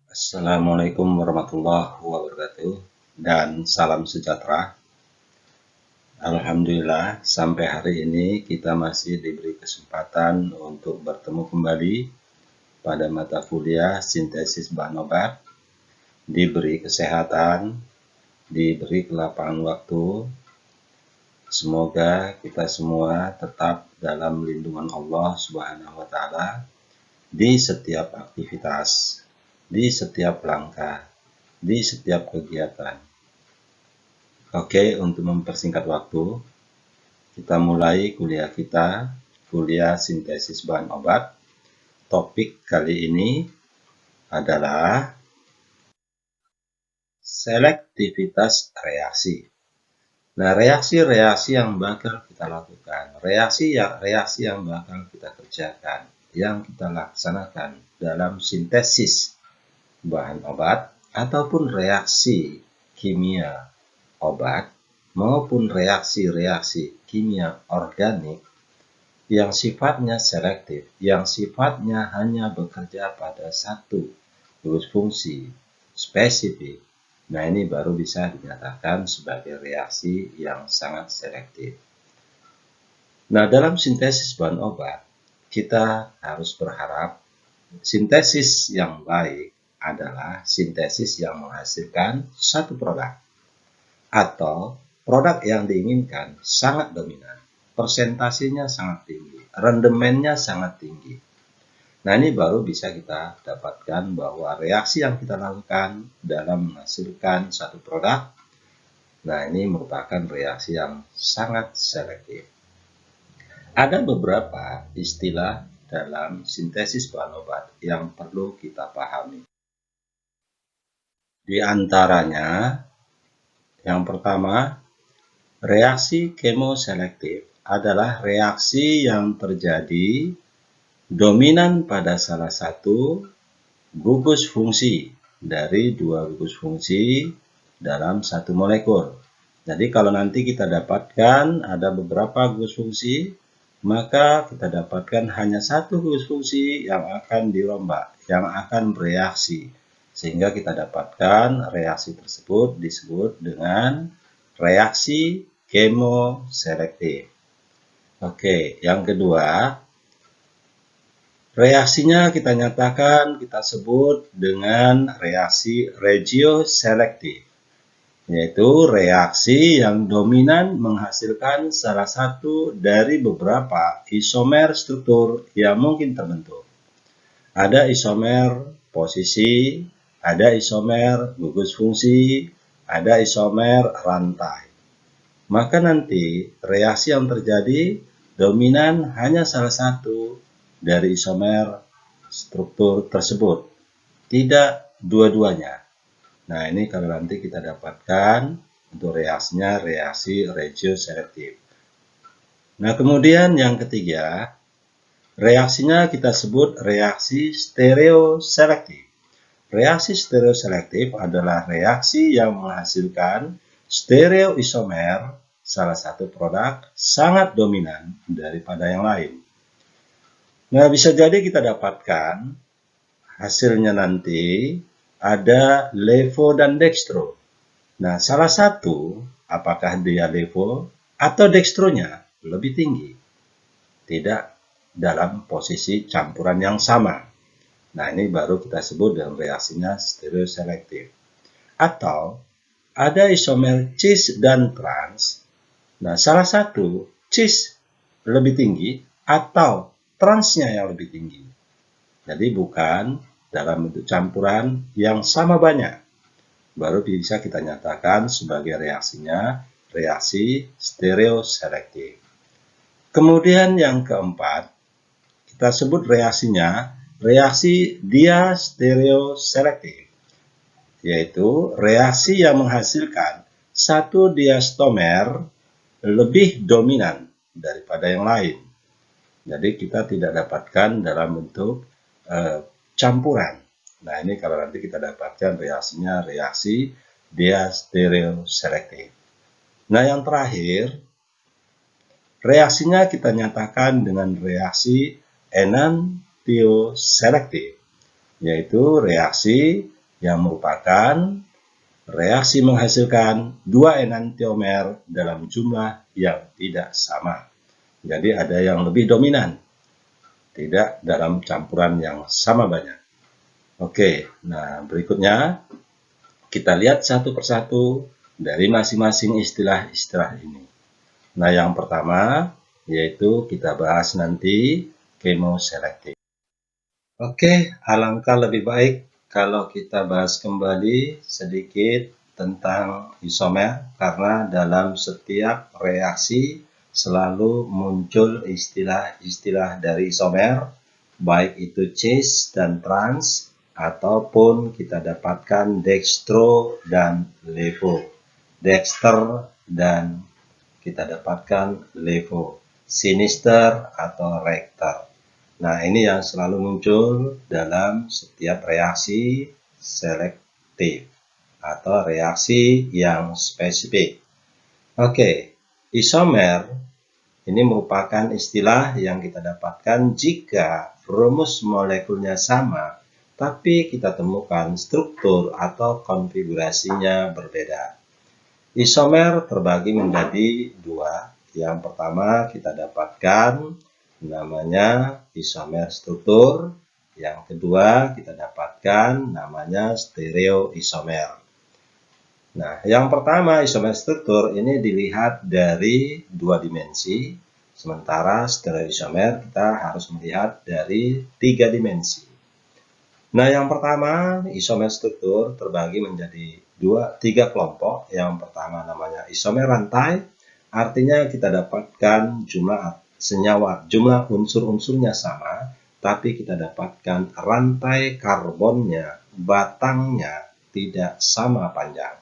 Assalamualaikum warahmatullahi wabarakatuh dan salam sejahtera. Alhamdulillah sampai hari ini kita masih diberi kesempatan untuk bertemu kembali pada mata kuliah sintesis bahan obat, diberi kesehatan, diberi kelapangan waktu. Semoga kita semua tetap dalam lindungan Allah Subhanahu wa Ta'ala di setiap aktivitas, di setiap langkah, di setiap kegiatan. Oke, untuk mempersingkat waktu, kita mulai kuliah kita, kuliah sintesis bahan obat. Topik kali ini adalah selektivitas reaksi. Nah, reaksi-reaksi yang bakal kita lakukan, reaksi yang bakal kita kerjakan, yang kita laksanakan dalam sintesis bahan obat ataupun reaksi kimia obat maupun reaksi-reaksi kimia organik yang sifatnya selektif, yang sifatnya hanya bekerja pada satu gugus fungsi spesifik. Nah, ini baru bisa dinyatakan sebagai reaksi yang sangat selektif. Nah, dalam sintesis bahan obat, kita harus berharap sintesis yang baik adalah sintesis yang menghasilkan satu produk atau produk yang diinginkan sangat dominan, persentasenya sangat tinggi, rendemennya sangat tinggi. Nah, ini baru bisa kita dapatkan bahwa reaksi yang kita lakukan dalam menghasilkan satu produk, nah ini merupakan reaksi yang sangat selektif. Ada beberapa istilah dalam sintesis bahan obat yang perlu kita pahami. Di antaranya, yang pertama, reaksi kemoselektif adalah reaksi yang terjadi dominan pada salah satu gugus fungsi dari dua gugus fungsi dalam satu molekul. Jadi kalau nanti kita dapatkan ada beberapa gugus fungsi, maka kita dapatkan hanya satu gugus fungsi yang akan dirombak, yang akan bereaksi. Sehingga kita dapatkan reaksi tersebut disebut dengan reaksi kemoselektif. Oke, yang kedua, reaksinya kita nyatakan, kita sebut dengan reaksi regioselektif, yaitu reaksi yang dominan menghasilkan salah satu dari beberapa isomer struktur yang mungkin terbentuk. Ada isomer posisi, ada isomer gugus fungsi, ada isomer rantai. Maka nanti reaksi yang terjadi dominan hanya salah satu dari isomer struktur tersebut, tidak dua-duanya. Nah, ini kalau nanti kita dapatkan untuk reaksinya reaksi regioselektif. Nah, kemudian yang ketiga, reaksinya kita sebut reaksi stereoselektif. Reaksi stereoselektif adalah reaksi yang menghasilkan stereoisomer salah satu produk sangat dominan daripada yang lain. Nah, bisa jadi kita dapatkan hasilnya nanti ada levo dan dextro. Nah, salah satu apakah dia levo atau dextronya lebih tinggi. Tidak dalam posisi campuran yang sama. Nah, ini baru kita sebut dengan reaksinya stereoselektif. Atau ada isomer cis dan trans. Nah, salah satu cis lebih tinggi atau transnya yang lebih tinggi. Jadi bukan dalam bentuk campuran yang sama banyak. Baru bisa kita nyatakan sebagai reaksinya reaksi stereoselektif. Kemudian yang keempat, kita sebut reaksinya reaksi diastereoselektif, yaitu reaksi yang menghasilkan satu diastomer lebih dominan daripada yang lain. Jadi kita tidak dapatkan dalam bentuk campuran. Nah, ini kalau nanti kita dapatkan reaksinya reaksi diastereoselektif. Nah, yang terakhir, reaksinya kita nyatakan dengan reaksi enantioselektif, yaitu reaksi yang merupakan reaksi menghasilkan dua enantiomer dalam jumlah yang tidak sama. Jadi ada yang lebih dominan, tidak dalam campuran yang sama banyak. Oke, nah berikutnya kita lihat satu persatu dari masing-masing istilah-istilah ini. Nah, yang pertama yaitu kita bahas nanti kemoselektif. Oke, alangkah lebih baik kalau kita bahas kembali sedikit tentang isomer, karena dalam setiap reaksi selalu muncul istilah-istilah dari isomer, baik itu cis dan trans, ataupun kita dapatkan dextro dan levo, dexter dan kita dapatkan levo, sinister atau recter. Nah, ini yang selalu muncul dalam setiap reaksi selektif atau reaksi yang spesifik. Oke, isomer ini merupakan istilah yang kita dapatkan jika rumus molekulnya sama, tapi kita temukan struktur atau konfigurasinya berbeda. Isomer terbagi menjadi dua. Yang pertama kita dapatkan namanya isomer struktur. Yang kedua kita dapatkan namanya stereoisomer. Nah, yang pertama isomer struktur ini dilihat dari dua dimensi, sementara stereoisomer kita harus melihat dari 3 dimensi. Nah, yang pertama isomer struktur terbagi menjadi 3 kelompok. Yang pertama namanya isomer rantai, artinya kita dapatkan jumlah unsur-unsurnya sama, tapi kita dapatkan rantai karbonnya, batangnya tidak sama panjang.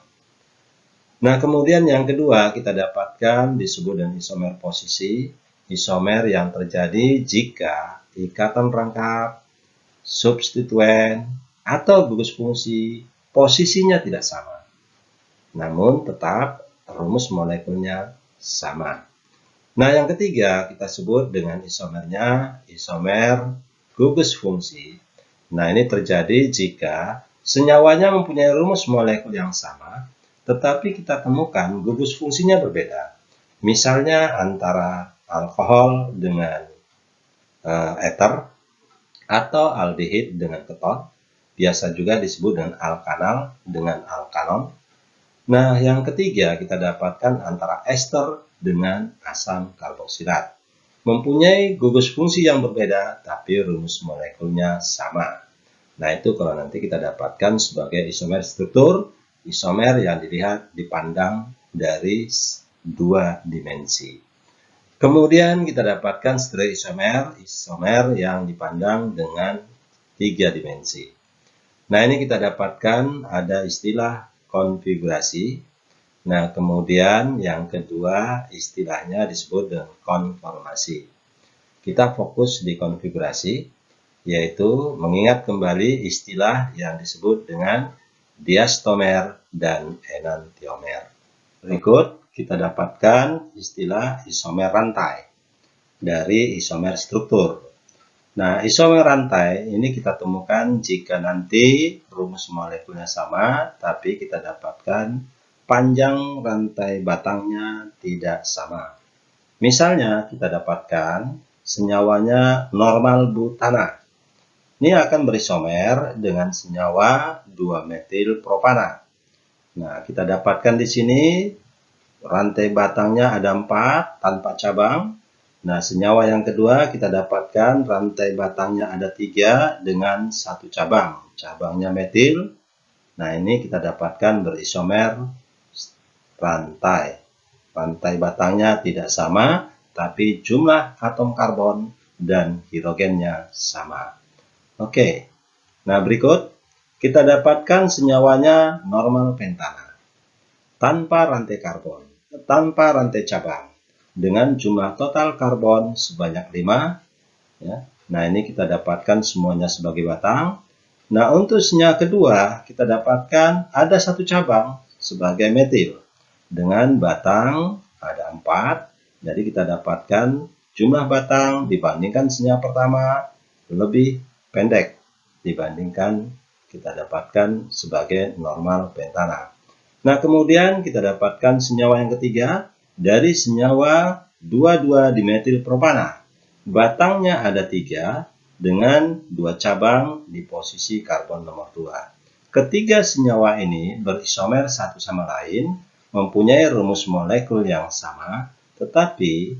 Nah, kemudian yang kedua kita dapatkan disebut dengan isomer posisi, isomer yang terjadi jika ikatan rangkap, substituen, atau gugus fungsi posisinya tidak sama, namun tetap rumus molekulnya sama. Nah, yang ketiga kita sebut dengan isomernya isomer gugus fungsi. Nah, ini terjadi jika senyawanya mempunyai rumus molekul yang sama, tetapi kita temukan gugus fungsinya berbeda. Misalnya antara alkohol dengan eter, atau aldehid dengan keton, biasa juga disebut dengan alkanal dengan alkanon. Nah, yang ketiga kita dapatkan antara ester dengan asam karboksilat. Mempunyai gugus fungsi yang berbeda, tapi rumus molekulnya sama. Nah, itu kalau nanti kita dapatkan sebagai isomer struktur, isomer yang dipandang dari 2 dimensi. Kemudian kita dapatkan stereoisomer, isomer yang dipandang dengan 3 dimensi. Nah, ini kita dapatkan ada istilah konfigurasi. Nah, kemudian yang kedua istilahnya disebut dengan konformasi. Kita fokus di konfigurasi, yaitu mengingat kembali istilah yang disebut dengan diastomer dan enantiomer. Berikut kita dapatkan istilah isomer rantai dari isomer struktur. Nah, isomer rantai ini kita temukan jika nanti rumus molekulnya sama, tapi kita dapatkan panjang rantai batangnya tidak sama. Misalnya kita dapatkan senyawanya normal butana. Ini akan berisomer dengan senyawa 2-metil propana. Nah, kita dapatkan di sini rantai batangnya ada 4 tanpa cabang. Nah, senyawa yang kedua kita dapatkan rantai batangnya ada 3 dengan 1 cabang. Cabangnya metil. Nah, ini kita dapatkan berisomer rantai. Rantai batangnya tidak sama, tapi jumlah atom karbon dan hidrogennya sama. Oke. Nah, berikut kita dapatkan senyawanya normal pentana. Tanpa rantai karbon, tanpa rantai cabang, dengan jumlah total karbon sebanyak 5. Ya. Nah, ini kita dapatkan semuanya sebagai batang. Nah, untuk senyawa kedua, kita dapatkan ada 1 cabang sebagai metil. Dengan batang ada 4, jadi kita dapatkan jumlah batang dibandingkan senyawa pertama lebih pendek dibandingkan kita dapatkan sebagai normal pentana. Nah, kemudian kita dapatkan senyawa yang ketiga dari senyawa 2,2-dimetil propana. Batangnya ada 3 dengan 2 cabang di posisi karbon nomor 2. Ketiga senyawa ini berisomer satu sama lain, mempunyai rumus molekul yang sama, tetapi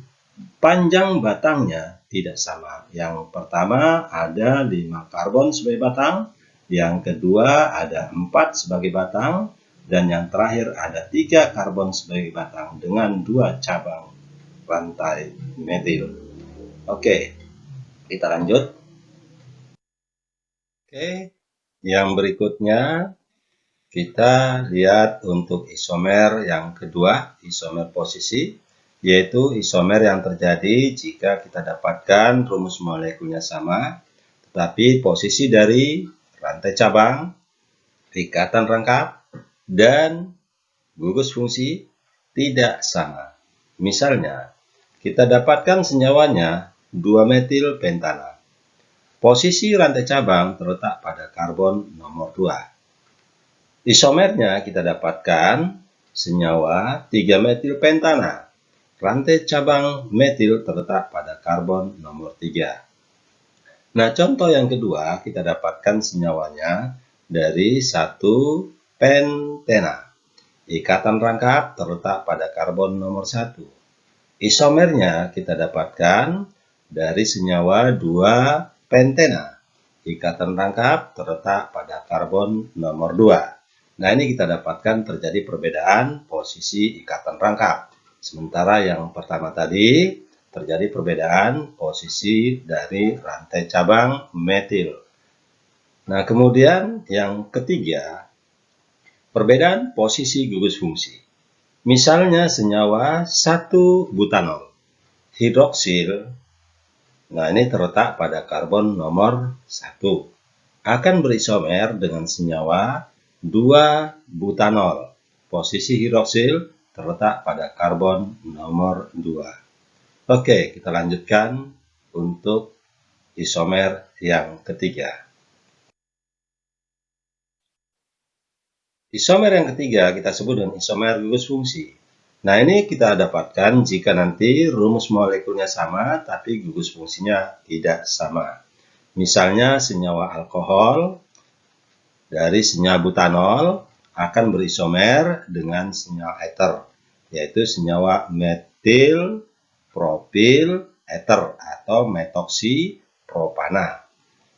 panjang batangnya tidak sama. Yang pertama ada 5 karbon sebagai batang, yang kedua ada 4 sebagai batang, dan yang terakhir ada 3 karbon sebagai batang dengan 2 cabang rantai metil. Oke, kita lanjut. Oke, yang berikutnya kita lihat untuk isomer yang kedua, isomer posisi, yaitu isomer yang terjadi jika kita dapatkan rumus molekulnya sama, tetapi posisi dari rantai cabang, ikatan rangkap, dan gugus fungsi tidak sama. Misalnya, kita dapatkan senyawanya 2-metil pentana. Posisi rantai cabang terletak pada karbon nomor 2. Isomernya kita dapatkan senyawa 3-metil pentana. Rantai cabang metil terletak pada karbon nomor 3. Nah, contoh yang kedua kita dapatkan senyawanya dari 1 pentena. Ikatan rangkap terletak pada karbon nomor 1. Isomernya kita dapatkan dari senyawa 2 pentena. Ikatan rangkap terletak pada karbon nomor 2. Nah, ini kita dapatkan terjadi perbedaan posisi ikatan rangkap. Sementara yang pertama tadi terjadi perbedaan posisi dari rantai cabang metil. Nah, kemudian yang ketiga, perbedaan posisi gugus fungsi. Misalnya senyawa 1 butanol hidroksil, nah ini terletak pada karbon nomor 1, akan berisomer dengan senyawa 2 butanol. Posisi hidroksil terletak pada karbon nomor 2. Oke, kita lanjutkan untuk isomer yang ketiga. Isomer yang ketiga kita sebut dengan isomer gugus fungsi. Nah, ini kita dapatkan jika nanti rumus molekulnya sama, tapi gugus fungsinya tidak sama. Misalnya senyawa alkohol dari senyawa butanol akan berisomer dengan senyawa eter, yaitu senyawa metil propil eter atau metoksi propana.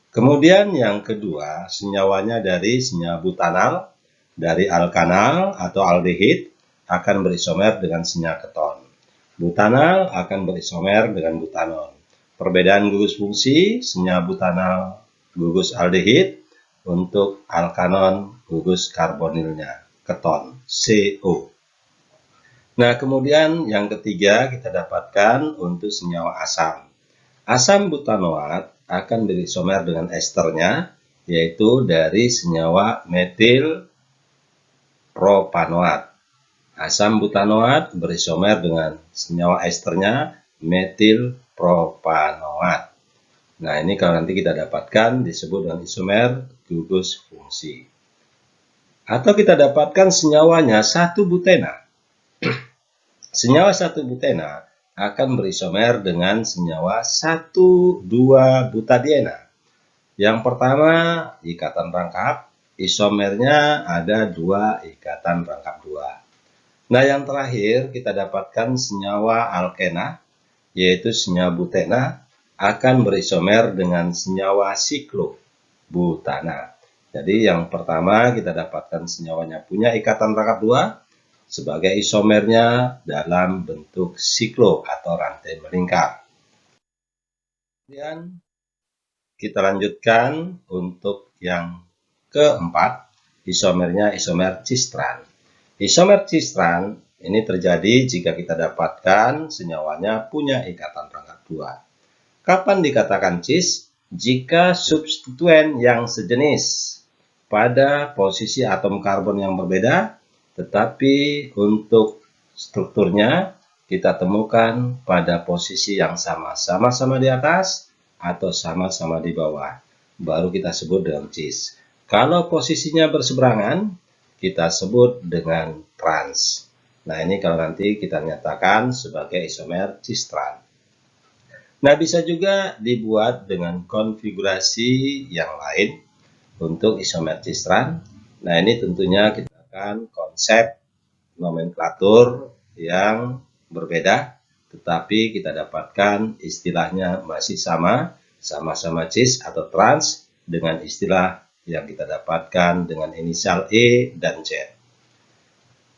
Kemudian yang kedua, senyawanya dari senyawa butanal dari alkanal atau aldehid akan berisomer dengan senyawa keton. Butanal akan berisomer dengan butanol. Perbedaan gugus fungsi, senyawa butanal gugus aldehid, untuk alkanon gugus karbonilnya, keton, CO. Nah, kemudian yang ketiga kita dapatkan untuk senyawa asam. Asam butanoat akan berisomer dengan esternya, yaitu dari senyawa metil propanoat. Asam butanoat berisomer dengan senyawa esternya metil propanoat. Nah, ini kalau nanti kita dapatkan disebut dengan isomer gugus fungsi. Atau kita dapatkan senyawanya 1 butena. Senyawa 1 butena akan berisomer dengan senyawa 1,2 butadiena. Yang pertama, ikatan rangkap. Isomernya ada 2 ikatan rangkap 2. Nah, yang terakhir kita dapatkan senyawa alkena, yaitu senyawa butena, akan berisomer dengan senyawa siklobutana. Jadi yang pertama kita dapatkan senyawanya punya ikatan rangkap 2 sebagai isomernya dalam bentuk siklo atau rantai melingkar. Kemudian kita lanjutkan untuk yang keempat, isomernya isomer cistran. Isomer cistran ini terjadi jika kita dapatkan senyawanya punya ikatan rangkap 2. Kapan dikatakan cis? Jika substituen yang sejenis pada posisi atom karbon yang berbeda, tetapi untuk strukturnya kita temukan pada posisi yang sama, sama-sama di atas atau sama-sama di bawah. Baru kita sebut dengan cis. Kalau posisinya berseberangan, kita sebut dengan trans. Nah, ini kalau nanti kita nyatakan sebagai isomer cis-trans. Nah, bisa juga dibuat dengan konfigurasi yang lain untuk isomer cis-trans. Nah, ini tentunya kita akan konsep nomenklatur yang berbeda, tetapi kita dapatkan istilahnya masih sama-sama cis atau trans dengan istilah yang kita dapatkan dengan inisial E dan Z.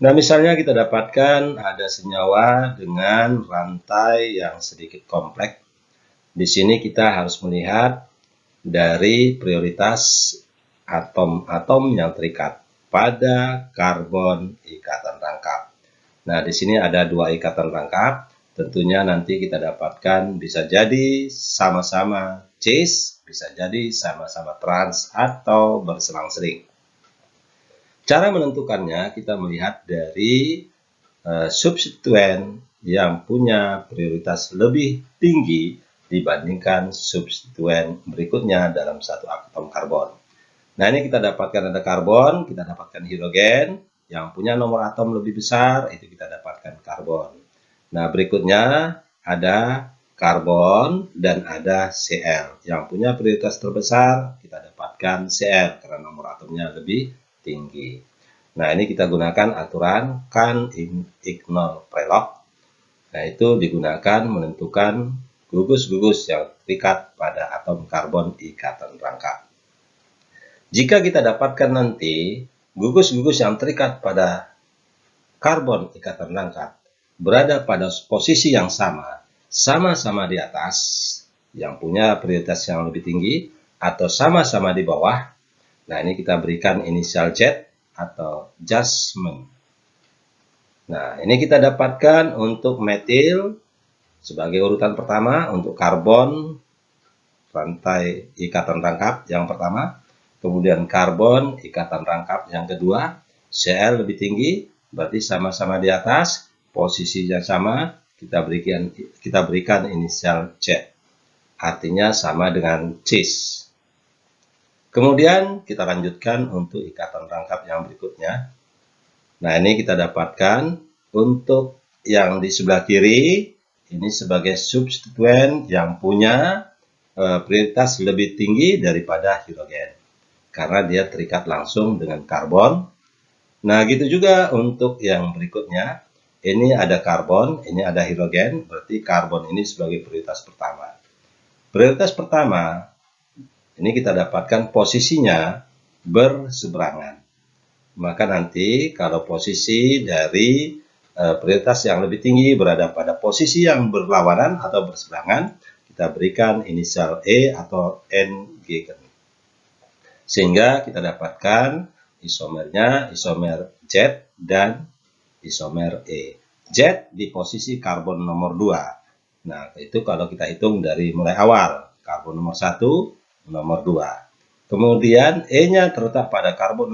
Nah, misalnya kita dapatkan ada senyawa dengan rantai yang sedikit kompleks. Di sini kita harus melihat dari prioritas atom-atom yang terikat pada karbon ikatan rangkap. Nah, di sini ada 2 ikatan rangkap. Tentunya nanti kita dapatkan bisa jadi sama-sama cis, bisa jadi sama-sama trans atau berselang-seling. Cara menentukannya kita melihat dari substituen yang punya prioritas lebih tinggi dibandingkan substituen berikutnya dalam satu atom karbon. Nah, ini kita dapatkan ada karbon, kita dapatkan hidrogen, yang punya nomor atom lebih besar, itu kita dapatkan karbon. Nah, berikutnya ada karbon dan ada Cl. Yang punya prioritas terbesar, kita dapatkan Cl, karena nomor atomnya lebih tinggi. Nah, ini kita gunakan aturan Kahn-Ingold-Prelog. Nah, itu digunakan menentukan gugus-gugus yang terikat pada atom karbon ikatan rangkap. Jika kita dapatkan nanti gugus-gugus yang terikat pada karbon ikatan rangkap berada pada posisi yang sama-sama di atas, yang punya prioritas yang lebih tinggi, atau sama-sama di bawah. Nah, ini kita berikan inisial Z atau Jasmine. Nah, ini kita dapatkan untuk metil sebagai urutan pertama, untuk karbon rantai ikatan rangkap yang pertama, kemudian karbon ikatan rangkap yang kedua, Cl lebih tinggi, berarti sama-sama di atas, posisinya sama, kita berikan inisial C, artinya sama dengan cis. Kemudian kita lanjutkan untuk ikatan rangkap yang berikutnya. Nah, ini kita dapatkan untuk yang di sebelah kiri, ini sebagai substituen yang punya prioritas lebih tinggi daripada hidrogen, karena dia terikat langsung dengan karbon. Nah, gitu juga untuk yang berikutnya. Ini ada karbon, ini ada hidrogen, berarti karbon ini sebagai prioritas pertama. Prioritas pertama, ini kita dapatkan posisinya berseberangan. Maka nanti kalau posisi dari prioritas yang lebih tinggi berada pada posisi yang berlawanan atau berseberangan, kita berikan inisial E atau N-gegen. Sehingga kita dapatkan isomernya, isomer Z dan isomer E. Z di posisi karbon nomor 2. Nah, itu kalau kita hitung dari mulai awal. Karbon nomor 1, nomor 2. Kemudian E-nya terletak pada karbon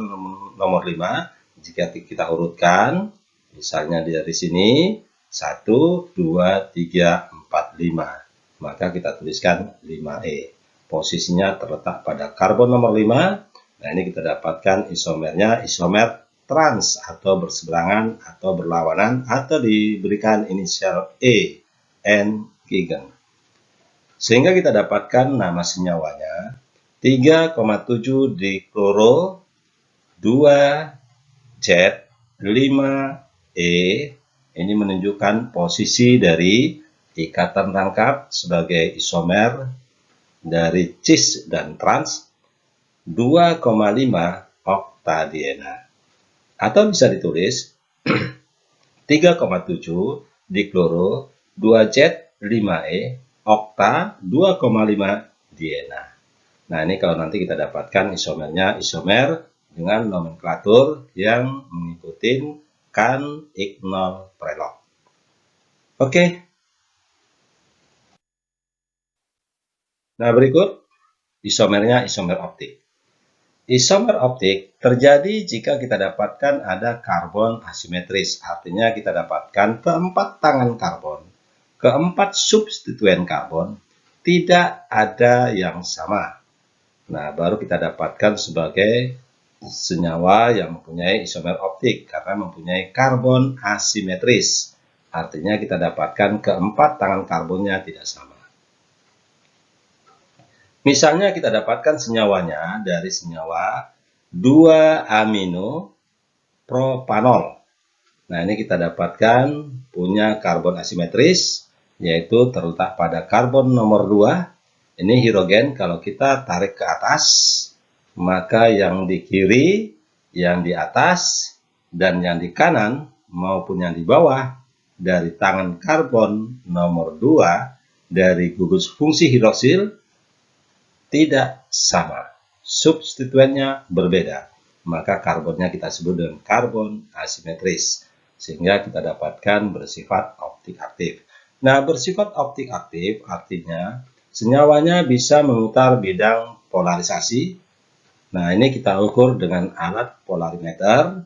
nomor 5. Jika kita urutkan, misalnya dari sini, 1, 2, 3, 4, 5. Maka kita tuliskan 5E. Posisinya terletak pada karbon nomor 5. Nah, ini kita dapatkan isomernya, isomer trans atau berseberangan atau berlawanan, atau diberikan inisial E, N-gegen. Sehingga kita dapatkan nama senyawanya 3,7 dikloro 2Z 5E. Ini menunjukkan posisi dari ikatan rangkap sebagai isomer dari cis dan trans 2,5 oktadiena. Atau bisa ditulis 3,7 dikloro 2Z 5E okta 2,5 diena. Nah, ini kalau nanti kita dapatkan isomernya, isomer dengan nomenklatur yang mengikuti Kahn-Ingold-Prelog. Oke. Nah, berikut isomernya, isomer optik. Isomer optik terjadi jika kita dapatkan ada karbon asimetris, artinya kita dapatkan keempat tangan karbon, keempat substituen karbon tidak ada yang sama. Nah, baru kita dapatkan sebagai senyawa yang mempunyai isomer optik karena mempunyai karbon asimetris. Artinya kita dapatkan keempat tangan karbonnya tidak sama. Misalnya kita dapatkan senyawanya dari senyawa 2-amino propanol. Nah, ini kita dapatkan punya karbon asimetris, yaitu terletak pada karbon nomor 2. Ini hidrogen, kalau kita tarik ke atas, maka yang di kiri, yang di atas, dan yang di kanan, maupun yang di bawah, dari tangan karbon nomor 2, dari gugus fungsi hidroksil, tidak sama. Substituennya berbeda. Maka karbonnya kita sebut dengan karbon asimetris. Sehingga kita dapatkan bersifat optik aktif. Nah, bersifat optik aktif artinya senyawanya bisa memutar bidang polarisasi. Nah, ini kita ukur dengan alat polarimeter,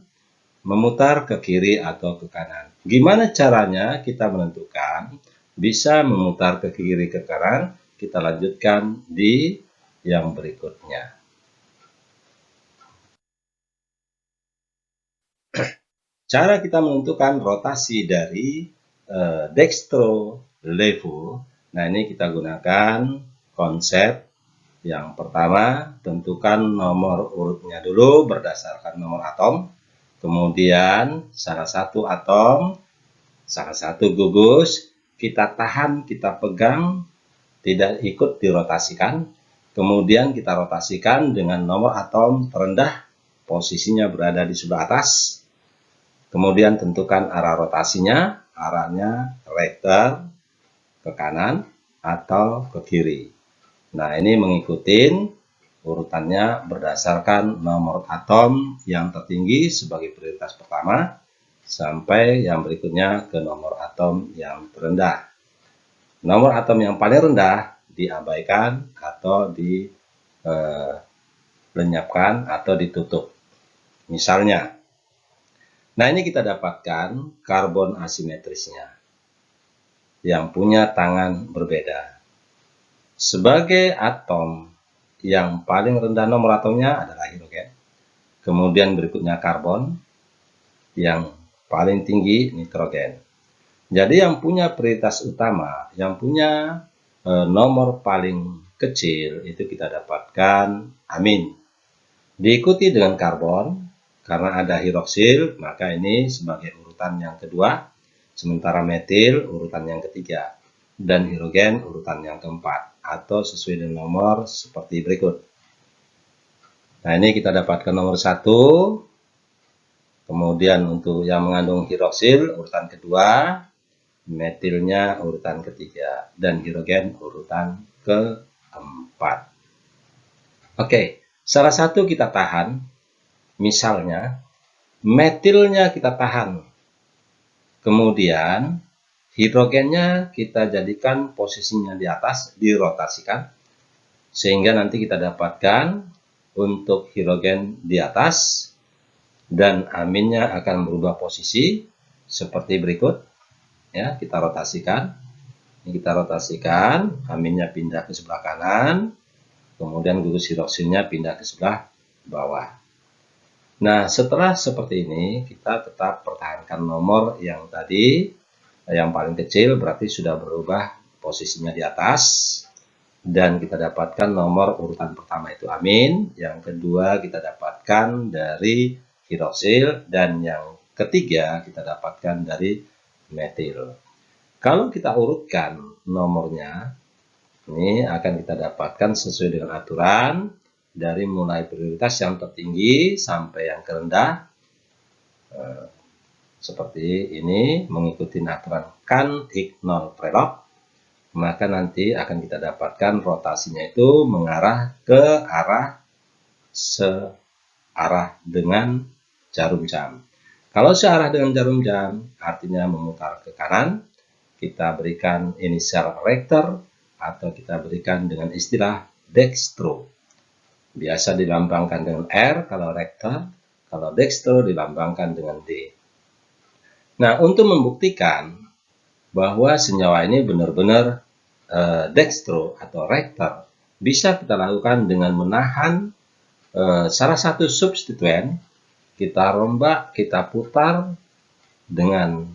memutar ke kiri atau ke kanan. Gimana caranya kita menentukan bisa memutar ke kiri ke kanan? Kita lanjutkan di yang berikutnya. Cara kita menentukan rotasi dari dextro level. Nah, ini kita gunakan konsep yang pertama, tentukan nomor urutnya dulu berdasarkan nomor atom. Kemudian salah satu atom, salah satu gugus, kita tahan, kita pegang, tidak ikut dirotasikan. Kemudian kita rotasikan dengan nomor atom terendah, posisinya berada di sebelah atas. Kemudian tentukan arah rotasinya, arahnya rektor ke kanan atau ke kiri. Nah, ini mengikuti urutannya berdasarkan nomor atom yang tertinggi sebagai prioritas pertama, sampai yang berikutnya ke nomor atom yang terendah. Nomor atom yang paling rendah diabaikan atau dilenyapkan atau ditutup. Misalnya, nah ini kita dapatkan karbon asimetrisnya yang punya tangan berbeda. Sebagai atom yang paling rendah nomor atomnya adalah hidrogen. Kemudian berikutnya karbon, yang paling tinggi nitrogen. Jadi yang punya prioritas utama, yang punya nomor paling kecil itu kita dapatkan amin. Diikuti dengan karbon. Karena ada hidroksil, maka ini sebagai urutan yang kedua, sementara metil urutan yang ketiga, dan hidrogen urutan yang keempat, atau sesuai dengan nomor seperti berikut. Nah, ini kita dapatkan nomor 1, kemudian untuk yang mengandung hidroksil urutan kedua, metilnya urutan ketiga, dan hidrogen urutan keempat. Oke, salah satu kita tahan. Misalnya, metilnya kita tahan. Kemudian, hidrogennya kita jadikan posisinya di atas, dirotasikan. Sehingga nanti kita dapatkan untuk hidrogen di atas, dan aminnya akan berubah posisi seperti berikut. Ya, kita rotasikan. Ini kita rotasikan, aminnya pindah ke sebelah kanan, kemudian gugus hidroksilnya pindah ke sebelah bawah. Nah, setelah seperti ini, kita tetap pertahankan nomor yang tadi, yang paling kecil berarti sudah berubah posisinya di atas, dan kita dapatkan nomor urutan pertama itu amin, yang kedua kita dapatkan dari hidroksil, dan yang ketiga kita dapatkan dari metil. Kalau kita urutkan nomornya, ini akan kita dapatkan sesuai dengan aturan, dari mulai prioritas yang tertinggi sampai yang terendah, seperti ini, mengikuti aturan Kan-Ignol-Prelog, maka nanti akan kita dapatkan rotasinya itu mengarah ke arah searah dengan jarum jam. Kalau searah dengan jarum jam, artinya memutar ke kanan, kita berikan inisial rektor, atau kita berikan dengan istilah dextro. Biasa dilambangkan dengan R kalau rektor, kalau dextro dilambangkan dengan D. Nah, untuk membuktikan bahwa senyawa ini benar-benar dextro atau rektor, bisa kita lakukan dengan menahan salah satu substituen, kita rombak, kita putar dengan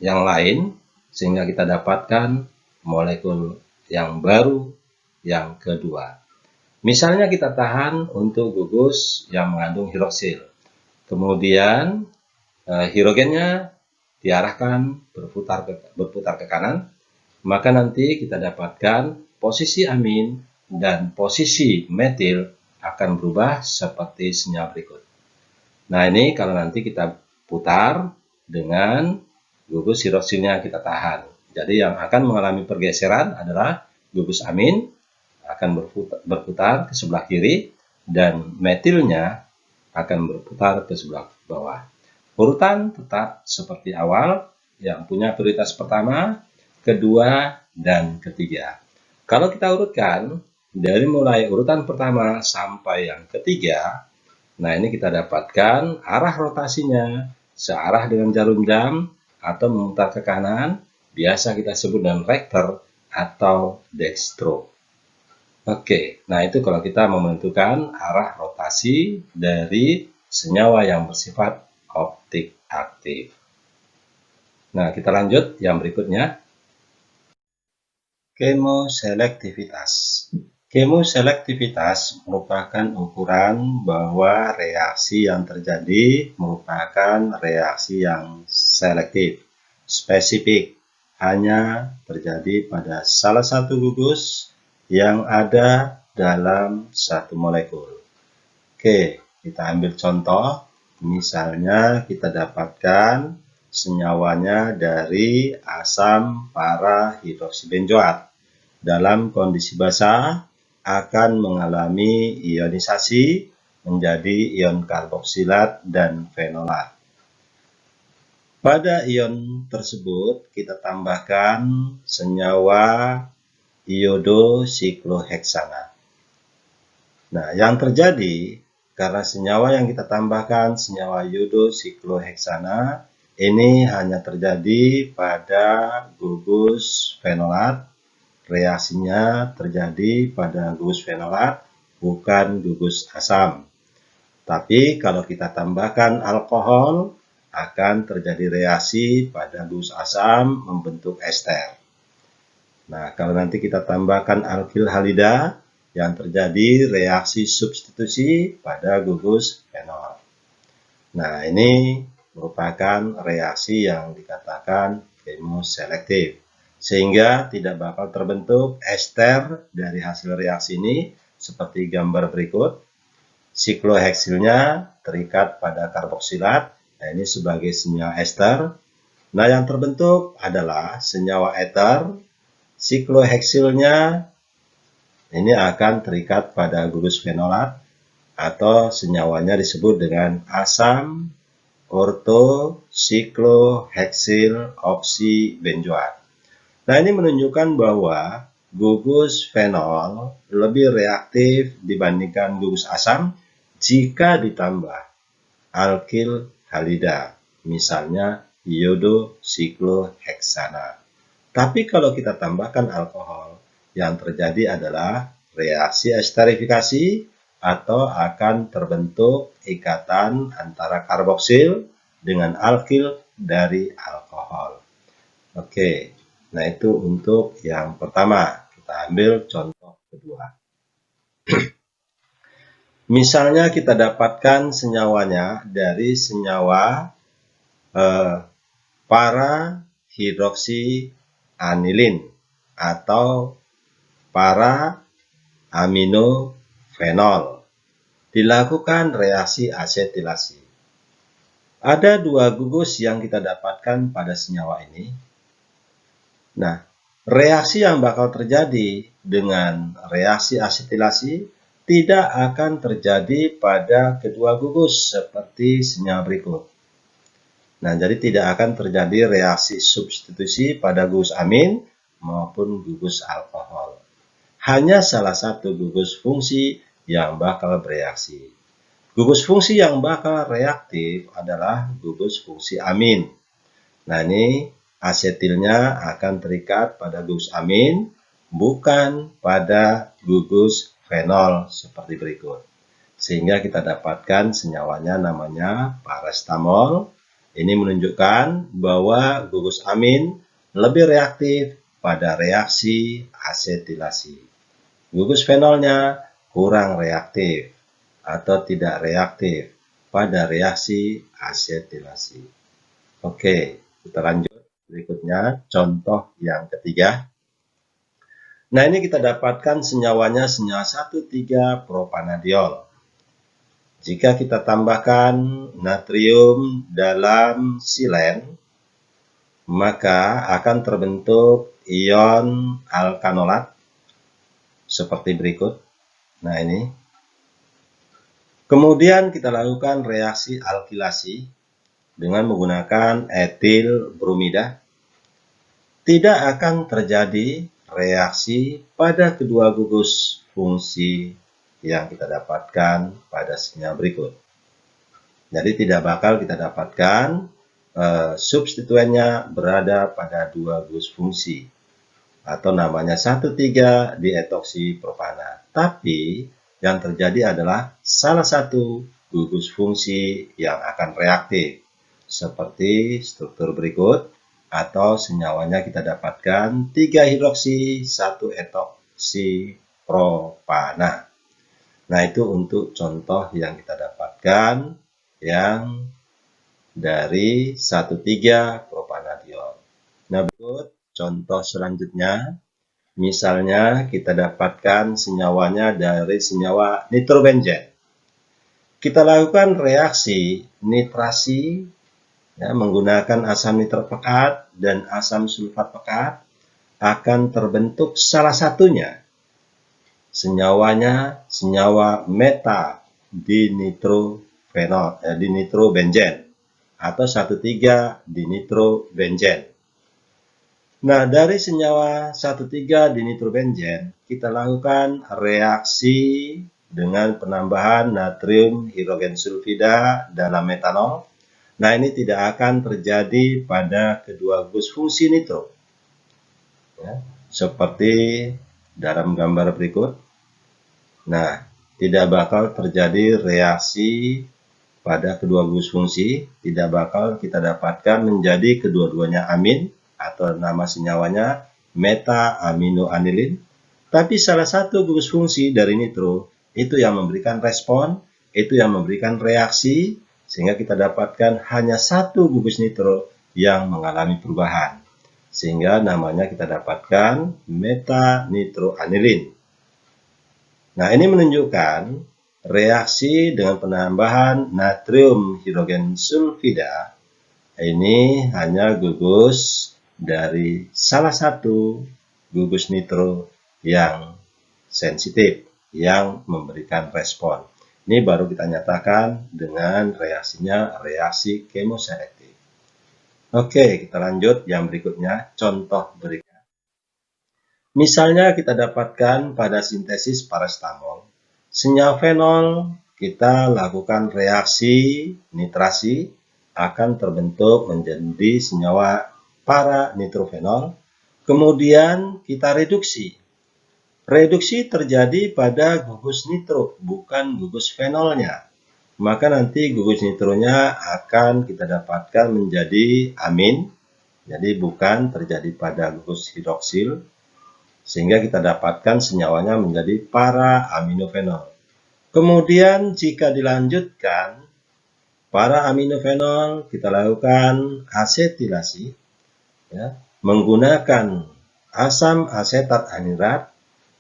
yang lain, sehingga kita dapatkan molekul yang baru yang kedua. Misalnya kita tahan untuk gugus yang mengandung hidroksil. Kemudian hidrogennya diarahkan berputar ke kanan, maka nanti kita dapatkan posisi amin dan posisi metil akan berubah seperti senyawa berikut. Nah, ini kalau nanti kita putar dengan gugus hidroksilnya kita tahan. Jadi yang akan mengalami pergeseran adalah gugus amin akan berputar ke sebelah kiri dan metilnya akan berputar ke sebelah bawah. Urutan tetap seperti awal, yang punya prioritas pertama, kedua, dan ketiga. Kalau kita urutkan dari mulai urutan pertama sampai yang ketiga, nah ini kita dapatkan arah rotasinya searah dengan jarum jam atau memutar ke kanan, biasa kita sebut dengan vektor atau dextro. Oke, nah itu kalau kita mau menentukan arah rotasi dari senyawa yang bersifat optik aktif. Nah, kita lanjut yang berikutnya. Kemoselektivitas. Kemoselektivitas merupakan ukuran bahwa reaksi yang terjadi merupakan reaksi yang selektif, spesifik, hanya terjadi pada salah satu gugus yang ada dalam satu molekul. Oke, kita ambil contoh. Misalnya kita dapatkan senyawanya dari asam para-hidroksibenzoat. Dalam kondisi basah akan mengalami ionisasi menjadi ion karboksilat dan fenolat. Pada ion tersebut kita tambahkan senyawa iodosikloheksana. Nah, yang terjadi karena senyawa yang kita tambahkan, senyawa iodosikloheksana, ini hanya terjadi pada gugus fenolat. Reaksinya terjadi pada gugus fenolat, bukan gugus asam. Tapi kalau kita tambahkan alkohol, akan terjadi reaksi pada gugus asam membentuk ester. Nah, kalau nanti kita tambahkan alkil halida, yang terjadi reaksi substitusi pada gugus fenol. Nah, ini merupakan reaksi yang dikatakan kemoselektif, sehingga tidak bakal terbentuk ester dari hasil reaksi ini seperti gambar berikut. Sikloheksilnya terikat pada karboksilat, nah ini sebagai senyawa ester. Nah, yang terbentuk adalah senyawa eter. Sikloheksilnya ini akan terikat pada gugus fenolat atau senyawanya disebut dengan asam ortosikloheksil oksibenzoat. Nah, ini menunjukkan bahwa gugus fenol lebih reaktif dibandingkan gugus asam jika ditambah alkil halida, misalnya iodosikloheksana. Tapi kalau kita tambahkan alkohol, yang terjadi adalah reaksi esterifikasi atau akan terbentuk ikatan antara karboksil dengan alkil dari alkohol. Oke, nah itu untuk yang pertama. Kita ambil contoh kedua. Misalnya kita dapatkan senyawanya dari senyawa para-hidroksianilin atau para-aminofenol. Dilakukan reaksi asetilasi. Ada dua gugus yang kita dapatkan pada senyawa ini. Nah, reaksi yang bakal terjadi dengan reaksi asetilasi tidak akan terjadi pada kedua gugus seperti senyawa berikut. Nah, jadi tidak akan terjadi reaksi substitusi pada gugus amin maupun gugus alkohol. Hanya salah satu gugus fungsi yang bakal bereaksi. Gugus fungsi yang bakal reaktif adalah gugus fungsi amin. Nah, ini asetilnya akan terikat pada gugus amin, bukan pada gugus fenol seperti berikut. Sehingga kita dapatkan senyawanya namanya paracetamol. Ini menunjukkan bahwa gugus amin lebih reaktif pada reaksi asetilasi. Gugus fenolnya kurang reaktif atau tidak reaktif pada reaksi asetilasi. Oke, kita lanjut. Berikutnya, contoh yang ketiga. Nah, ini kita dapatkan senyawanya senyawa 1,3-propanadiol. Jika kita tambahkan natrium dalam silen, maka akan terbentuk ion alkanolat seperti berikut. Nah, ini. Kemudian kita lakukan reaksi alkilasi dengan menggunakan etil bromida. Tidak akan terjadi reaksi pada kedua gugus fungsi yang kita dapatkan pada senyawa berikut. Jadi tidak bakal kita dapatkan substituennya berada pada dua gugus fungsi atau namanya 1,3-dietoksipropana. Tapi yang terjadi adalah salah satu gugus fungsi yang akan reaktif seperti struktur berikut, atau senyawanya kita dapatkan 3-hidroksi 1-etoksipropana. Nah, itu untuk contoh yang kita dapatkan yang dari 1,3-propanadiol. Nah, berikut contoh selanjutnya. Misalnya kita dapatkan senyawanya dari senyawa nitrobenzen. Kita lakukan reaksi nitrasi ya, menggunakan asam nitrat pekat dan asam sulfat pekat, akan terbentuk salah satunya senyawanya senyawa meta dinitrobenzen atau 1,3-dinitrobenzen. Nah, dari senyawa 1,3-dinitrobenzen kita lakukan reaksi dengan penambahan natrium hidrogen sulfida dalam metanol. Nah, ini tidak akan terjadi pada kedua gugus fungsi nitro. Ya, seperti dalam gambar berikut. Nah, tidak bakal terjadi reaksi pada kedua gugus fungsi. Tidak bakal kita dapatkan menjadi kedua-duanya amin atau nama senyawanya meta-aminoanilin. Tapi salah satu gugus fungsi dari nitro itu yang memberikan respon, itu yang memberikan reaksi, sehingga kita dapatkan hanya satu gugus nitro yang mengalami perubahan. Sehingga namanya kita dapatkan meta-nitroanilin. Nah, ini menunjukkan reaksi dengan penambahan natrium hidrogen sulfida. Ini hanya gugus dari salah satu gugus nitro yang sensitif, yang memberikan respon. Ini baru kita nyatakan dengan reaksinya reaksi kemoselektif. Oke, kita lanjut yang berikutnya, contoh berikutnya. Misalnya kita dapatkan pada sintesis paracetamol, senyawa fenol kita lakukan reaksi nitrasi akan terbentuk menjadi senyawa para-nitrofenol, kemudian kita reduksi. Reduksi terjadi pada gugus nitro, bukan gugus fenolnya. Maka nanti gugus nitronya akan kita dapatkan menjadi amin, jadi bukan terjadi pada gugus hidroksil, sehingga kita dapatkan senyawanya menjadi para-aminofenol. Kemudian jika dilanjutkan, para-aminofenol kita lakukan asetilasi, ya, menggunakan asam asetat anhidrat.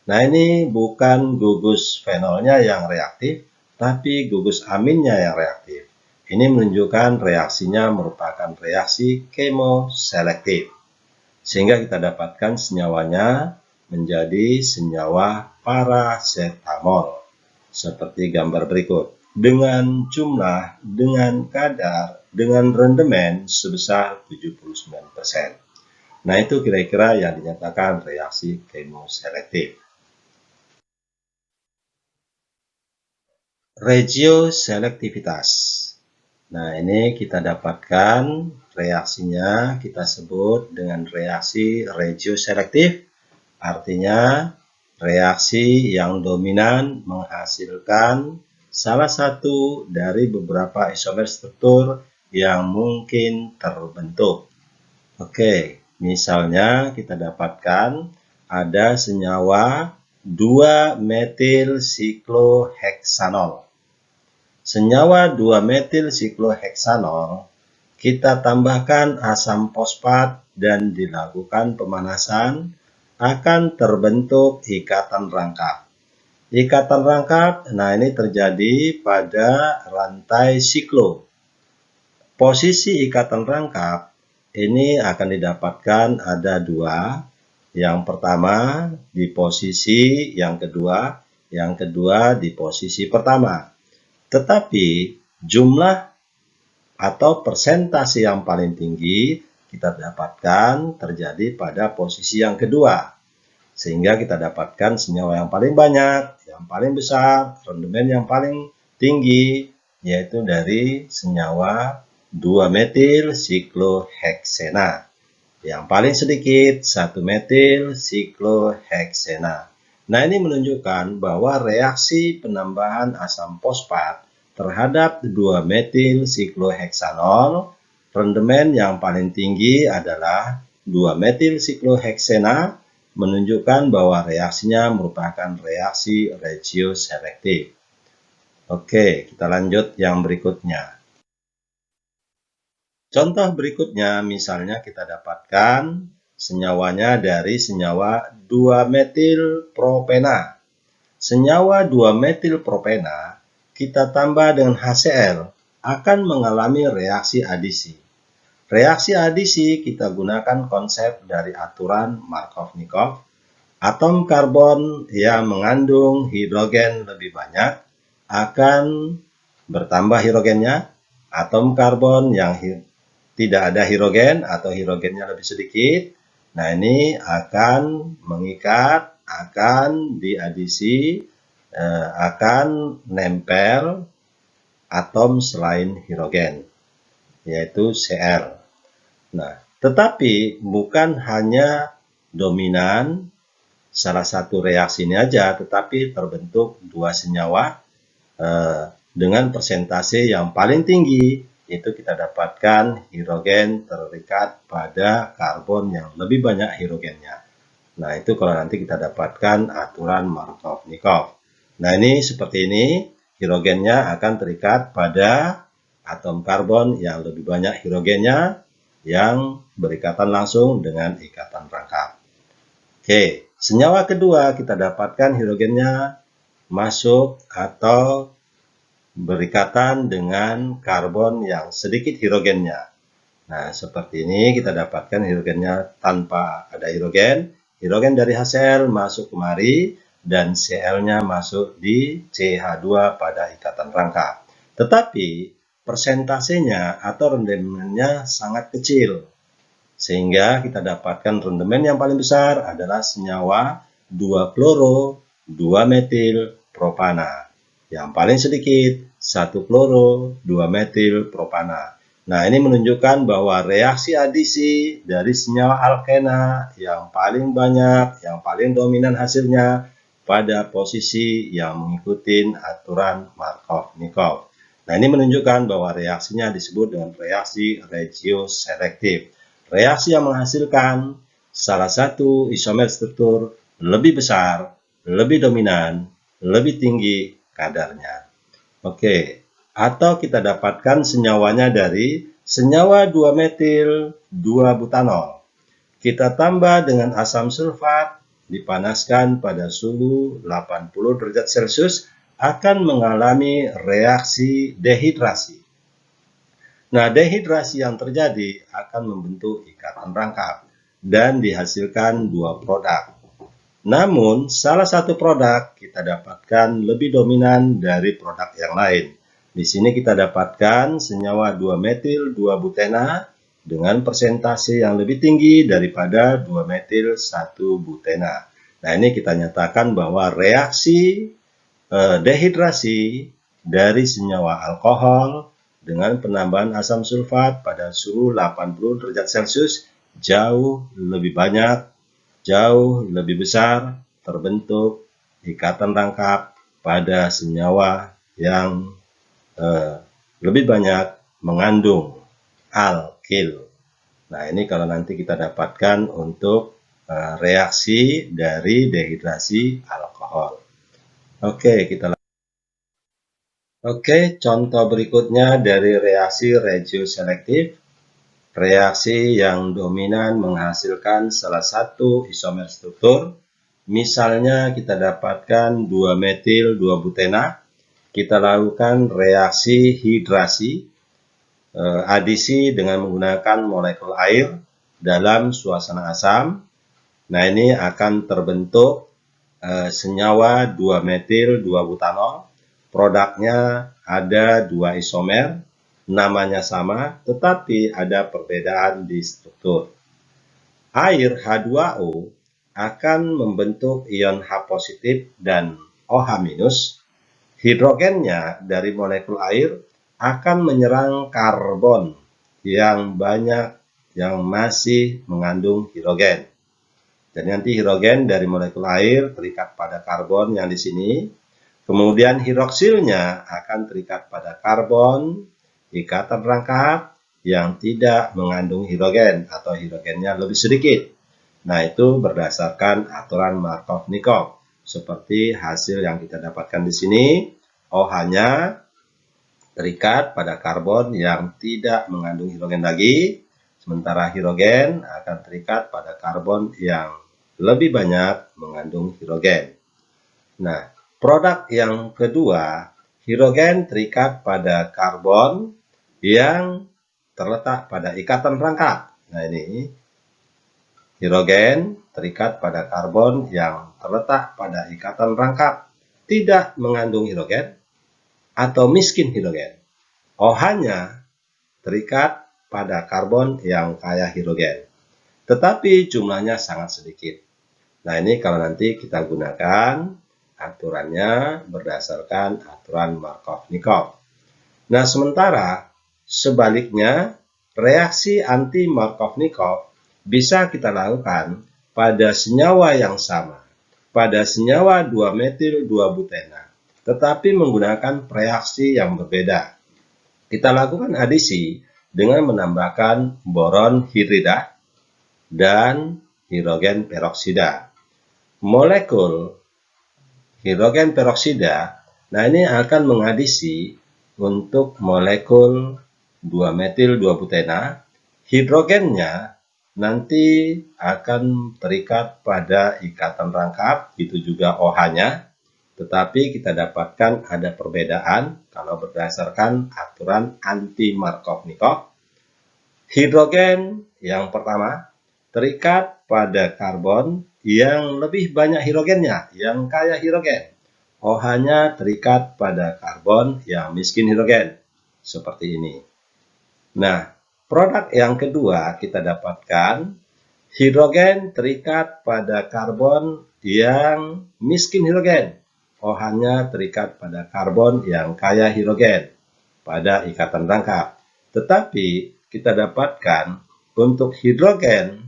Nah, ini bukan gugus fenolnya yang reaktif, tapi gugus aminnya yang reaktif. Ini menunjukkan reaksinya merupakan reaksi kemoselektif. Sehingga kita dapatkan senyawanya menjadi senyawa paracetamol. Seperti gambar berikut. Dengan jumlah, dengan kadar, dengan rendemen sebesar 79%. Nah, itu kira-kira yang dinyatakan reaksi kemoselektif. Regioselektivitas. Nah, ini kita dapatkan reaksinya kita sebut dengan reaksi regioselektif Artinya, reaksi yang dominan menghasilkan salah satu dari beberapa isomer struktur yang mungkin terbentuk. Oke, misalnya kita dapatkan ada senyawa 2-metil sikloheksanol. Senyawa 2-metil sikloheksanol kita tambahkan asam fosfat dan dilakukan pemanasan, akan terbentuk ikatan rangkap. Ikatan rangkap, nah ini terjadi pada rantai siklo. Posisi ikatan rangkap ini akan didapatkan ada dua. Yang pertama di posisi yang kedua di posisi pertama. Tetapi jumlah atau persentase yang paling tinggi kita dapatkan terjadi pada posisi yang kedua. Sehingga kita dapatkan senyawa yang paling banyak, yang paling besar, rendemen yang paling tinggi, yaitu dari senyawa 2-metil sikloheksena. Yang paling sedikit 1-metil sikloheksena. Nah, ini menunjukkan bahwa reaksi penambahan asam fosfat terhadap 2-metil sikloheksanol, rendemen yang paling tinggi adalah 2-metil sikloheksena, menunjukkan bahwa reaksinya merupakan reaksi regioselektif. Oke, kita lanjut yang berikutnya. Contoh berikutnya, misalnya kita dapatkan senyawanya dari senyawa 2-metil propena. Senyawa 2-metil propena kita tambah dengan HCl akan mengalami reaksi adisi. Reaksi adisi kita gunakan konsep dari aturan Markov-Nikov. Atom karbon yang mengandung hidrogen lebih banyak akan bertambah hidrogennya. Atom karbon yang tidak ada hidrogen atau hidrogennya lebih sedikit, nah ini akan mengikat, akan diadisi, akan nempel atom selain hidrogen, yaitu Cl. Nah, tetapi bukan hanya dominan salah satu reaksi ini aja, tetapi terbentuk dua senyawa dengan persentase yang paling tinggi, itu kita dapatkan hidrogen terikat pada karbon yang lebih banyak hidrogennya. Nah, itu kalau nanti kita dapatkan aturan Markov-Nikov. Nah, ini seperti ini, hidrogennya akan terikat pada atom karbon yang lebih banyak hidrogennya, yang berikatan langsung dengan ikatan rangkap. Oke, senyawa kedua kita dapatkan hidrogennya masuk atau berikatan dengan karbon yang sedikit hidrogennya. Nah, seperti ini kita dapatkan hidrogennya tanpa ada hidrogen. Hidrogen dari HCl masuk kemari dan Cl-nya masuk di CH2 pada ikatan rangkap. Tetapi persentasenya atau rendemennya sangat kecil. Sehingga kita dapatkan rendemen yang paling besar adalah senyawa 2-kloro 2-metil propana. Yang paling sedikit 1-kloro 2-metil propana. Nah, ini menunjukkan bahwa reaksi adisi dari senyawa alkena yang paling banyak, yang paling dominan hasilnya pada posisi yang mengikuti aturan Markov-Nikov. Nah, ini menunjukkan bahwa reaksinya disebut dengan reaksi regioselektif. Reaksi yang menghasilkan salah satu isomer struktur lebih besar, lebih dominan, lebih tinggi kadarnya. Oke, atau kita dapatkan senyawanya dari senyawa 2-metil 2-butanol. Kita tambah dengan asam sulfat, dipanaskan pada suhu 80 derajat Celcius, akan mengalami reaksi dehidrasi. Nah, dehidrasi yang terjadi akan membentuk ikatan rangkap dan dihasilkan dua produk. Namun, salah satu produk kita dapatkan lebih dominan dari produk yang lain. Di sini kita dapatkan senyawa 2-metil 2-butena dengan persentase yang lebih tinggi daripada 2-metil 1-butena. Nah, ini kita nyatakan bahwa reaksi dehidrasi dari senyawa alkohol dengan penambahan asam sulfat pada suhu 80 derajat Celcius jauh lebih banyak jauh lebih besar terbentuk ikatan rangkap pada senyawa yang lebih banyak mengandung alkil. Nah, ini kalau nanti kita dapatkan untuk reaksi dari dehidrasi alkohol. Oke, contoh berikutnya dari reaksi regioselektif. Reaksi yang dominan menghasilkan salah satu isomer struktur. Misalnya kita dapatkan 2-metil 2-butena. Kita lakukan reaksi hidrasi, adisi dengan menggunakan molekul air dalam suasana asam. Nah, ini akan terbentuk senyawa 2-metil 2-butanol. Produknya ada 2 isomer, namanya sama, tetapi ada perbedaan di struktur. Air H2O akan membentuk ion H positif dan OH-. Hidrogennya dari molekul air akan menyerang karbon yang banyak yang masih mengandung hidrogen. Jadi nanti hidrogen dari molekul air terikat pada karbon yang di sini. Kemudian hidroksilnya akan terikat pada karbon, ikatan rangkap yang tidak mengandung hidrogen atau hidrogennya lebih sedikit. Nah, itu berdasarkan aturan Markov-Nikov. Seperti hasil yang kita dapatkan di sini, OH-nya terikat pada karbon yang tidak mengandung hidrogen lagi, sementara hidrogen akan terikat pada karbon yang lebih banyak mengandung hidrogen. Nah, produk yang kedua, hidrogen terikat pada karbon yang terletak pada ikatan rangkap. Nah, ini hidrogen terikat pada karbon yang terletak pada ikatan rangkap, tidak mengandung hidrogen atau miskin hidrogen. OH-nya terikat pada karbon yang kaya hidrogen, tetapi jumlahnya sangat sedikit. Nah, ini kalau nanti kita gunakan aturannya berdasarkan aturan Markov-Nikov. Nah, sementara sebaliknya, reaksi anti Markov-Nikov bisa kita lakukan pada senyawa yang sama, pada senyawa 2-metil 2-butena, tetapi menggunakan reaksi yang berbeda. Kita lakukan adisi dengan menambahkan boron hidrida dan hidrogen peroksida. Molekul hidrogen peroksida, nah ini akan mengadisi untuk molekul 2-metil 2-butena. Hidrogennya nanti akan terikat pada ikatan rangkap, itu juga OH-nya, tetapi kita dapatkan ada perbedaan kalau berdasarkan aturan anti Markov-Nikov. Hidrogen yang pertama terikat pada karbon yang lebih banyak hidrogennya, yang kaya hidrogen. OH-nya terikat pada karbon yang miskin hidrogen, seperti ini. Nah, produk yang kedua kita dapatkan hidrogen terikat pada karbon yang miskin hidrogen. OH-nya terikat pada karbon yang kaya hidrogen pada ikatan rangkap. Tetapi kita dapatkan untuk hidrogen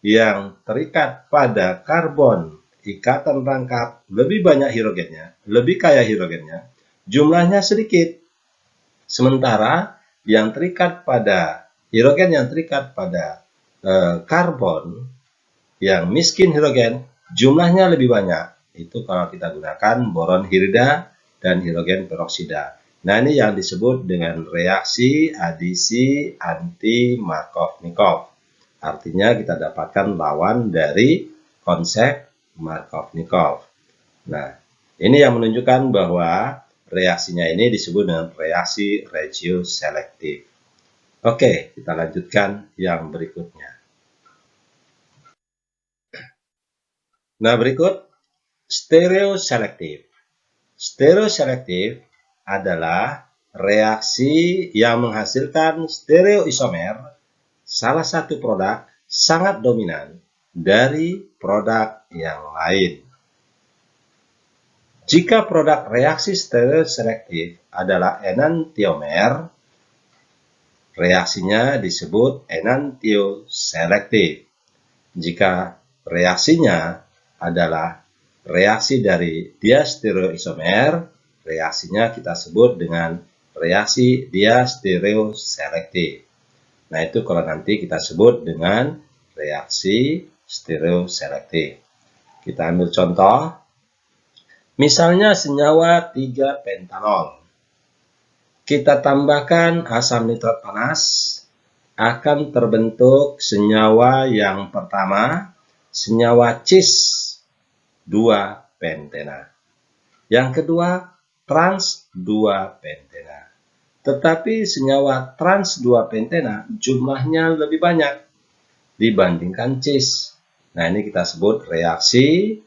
yang terikat pada karbon ikatan rangkap lebih banyak hidrogennya, lebih kaya hidrogennya, jumlahnya sedikit. Sementara yang terikat pada hidrogen yang terikat pada karbon yang miskin hidrogen, jumlahnya lebih banyak. Itu kalau kita gunakan boron hidrida dan hidrogen peroksida. Nah, ini yang disebut dengan reaksi adisi anti Markov-Nikov. Artinya kita dapatkan lawan dari konsep Markov-Nikov. Nah, ini yang menunjukkan bahwa reaksinya ini disebut dengan reaksi regioselektif. Oke, kita lanjutkan yang berikutnya. Nah, berikut stereoselektif. Stereoselektif adalah reaksi yang menghasilkan stereoisomer salah satu produk sangat dominan dari produk yang lain. Jika produk reaksi stereoselektif adalah enantiomer, reaksinya disebut enantioselektif. Jika reaksinya adalah reaksi dari diastereoisomer, reaksinya kita sebut dengan reaksi diastereoselektif. Nah, itu kalau nanti kita sebut dengan reaksi stereoselektif. Kita ambil contoh. Misalnya senyawa 3-pentanol. Kita tambahkan asam nitrat panas, akan terbentuk senyawa yang pertama, senyawa cis 2-pentena. Yang kedua, trans 2-pentena. Tetapi senyawa trans 2-pentena jumlahnya lebih banyak dibandingkan cis. Nah, ini kita sebut reaksi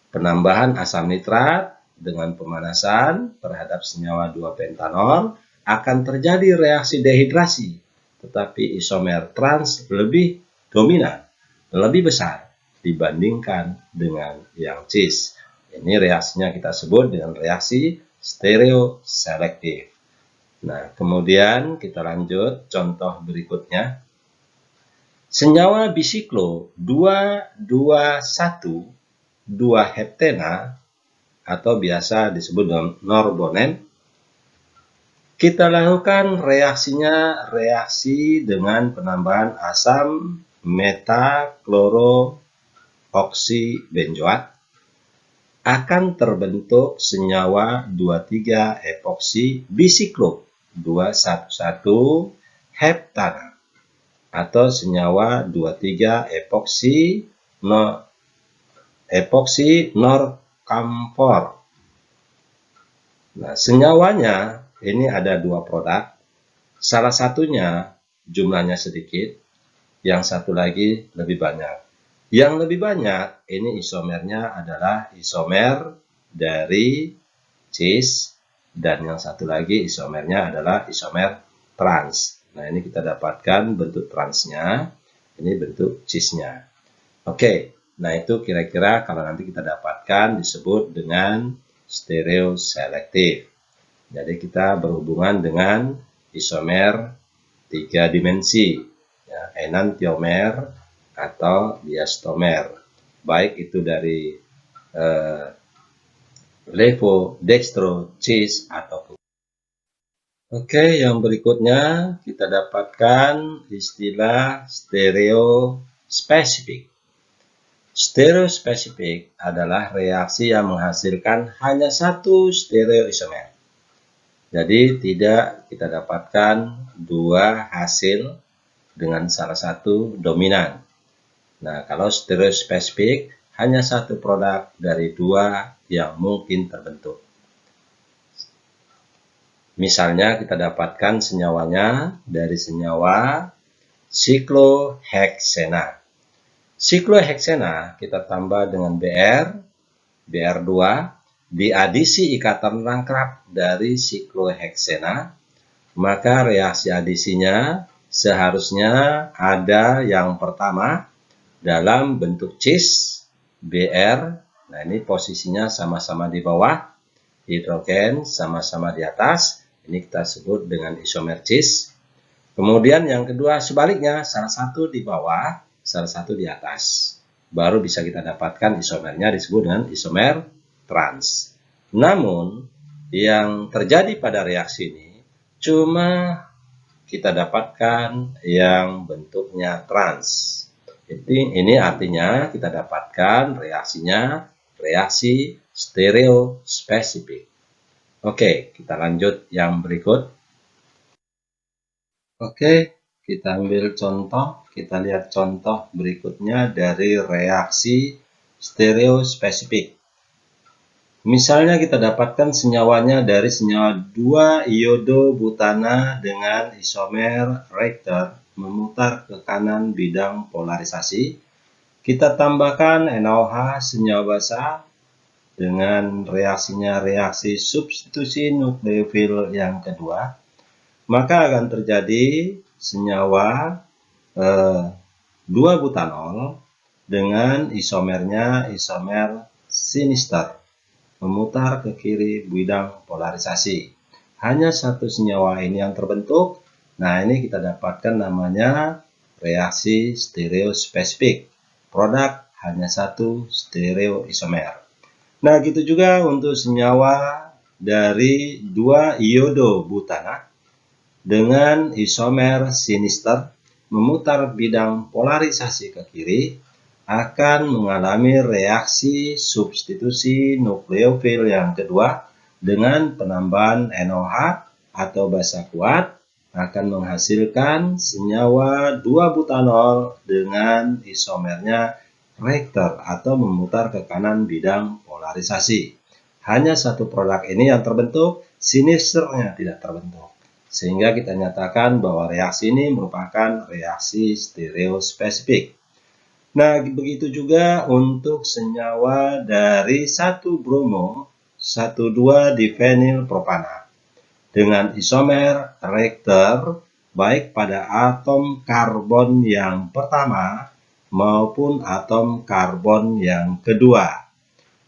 penambahan asam nitrat dengan pemanasan terhadap senyawa 2-pentanol akan terjadi reaksi dehidrasi, tetapi isomer trans lebih dominan, lebih besar dibandingkan dengan yang cis. Ini reaksinya kita sebut dengan reaksi stereoselektif. Nah, kemudian kita lanjut contoh berikutnya. Senyawa bisiklo 2,2,1 2-heptena atau biasa disebut dengan norbonen. Kita lakukan reaksinya reaksi dengan penambahan asam metaklorooksibenzoat, akan terbentuk senyawa 2,3-epoksi bisiklo 2,1,1-heptana atau senyawa 2,3-epoksi norkamfor. Nah, senyawanya ini ada dua produk. Salah satunya jumlahnya sedikit, yang satu lagi lebih banyak. Yang lebih banyak ini isomernya adalah isomer dari cis, dan yang satu lagi isomernya adalah isomer trans. Nah, ini kita dapatkan bentuk transnya, ini bentuk cisnya. Oke, nah itu kira-kira kalau nanti kita dapatkan disebut dengan stereoselektif. Jadi kita berhubungan dengan isomer 3 dimensi, ya, enantiomer atau diastomer, baik itu dari levo, cis ataupun. Oke, yang berikutnya kita dapatkan istilah stereospesifik. Stereospesifik adalah reaksi yang menghasilkan hanya satu stereoisomer. Jadi tidak kita dapatkan dua hasil dengan salah satu dominan. Nah, kalau stereospesifik hanya satu produk dari dua yang mungkin terbentuk. Misalnya kita dapatkan senyawanya dari senyawa sikloheksena. Sikloheksena kita tambah dengan Br2, diadisi ikatan rangkrap dari sikloheksena, maka reaksi adisinya seharusnya ada yang pertama dalam bentuk cis, Br. Nah, ini posisinya sama-sama di bawah, hidrogen sama-sama di atas. Ini kita sebut dengan isomer cis. Kemudian yang kedua sebaliknya, salah satu di bawah, salah satu di atas. Baru bisa kita dapatkan isomernya disebut dengan isomer trans. Namun yang terjadi pada reaksi ini cuma kita dapatkan yang bentuknya trans. Ini artinya kita dapatkan reaksinya reaksi stereospesifik. Oke, kita lanjut yang berikut. Oke, kita ambil contoh. Kita lihat contoh berikutnya dari reaksi stereospesifik. Misalnya kita dapatkan senyawanya dari senyawa 2-iodobutana dengan isomer Richter memutar ke kanan bidang polarisasi. Kita tambahkan NaOH senyawa basah dengan reaksinya reaksi substitusi nukleofil yang kedua, maka akan terjadi senyawa 2-butanol dengan isomernya isomer sinister memutar ke kiri bidang polarisasi. Hanya satu senyawa ini yang terbentuk. Nah, ini kita dapatkan namanya reaksi stereospesifik. produk hanya satu stereoisomer. Nah, gitu juga untuk senyawa dari 2 iodobutana dengan isomer sinister memutar bidang polarisasi ke kiri akan mengalami reaksi substitusi nukleofil yang kedua dengan penambahan NOH atau basa kuat akan menghasilkan senyawa 2-butanol dengan isomernya Richter atau memutar ke kanan bidang polarisasi. Hanya satu produk ini yang terbentuk, sinisternya tidak terbentuk. Sehingga kita nyatakan bahwa reaksi ini merupakan reaksi stereospesifik. Nah, begitu juga untuk senyawa dari 1-bromo 1,2-difenilpropana dengan isomer Richter baik pada atom karbon yang pertama maupun atom karbon yang kedua.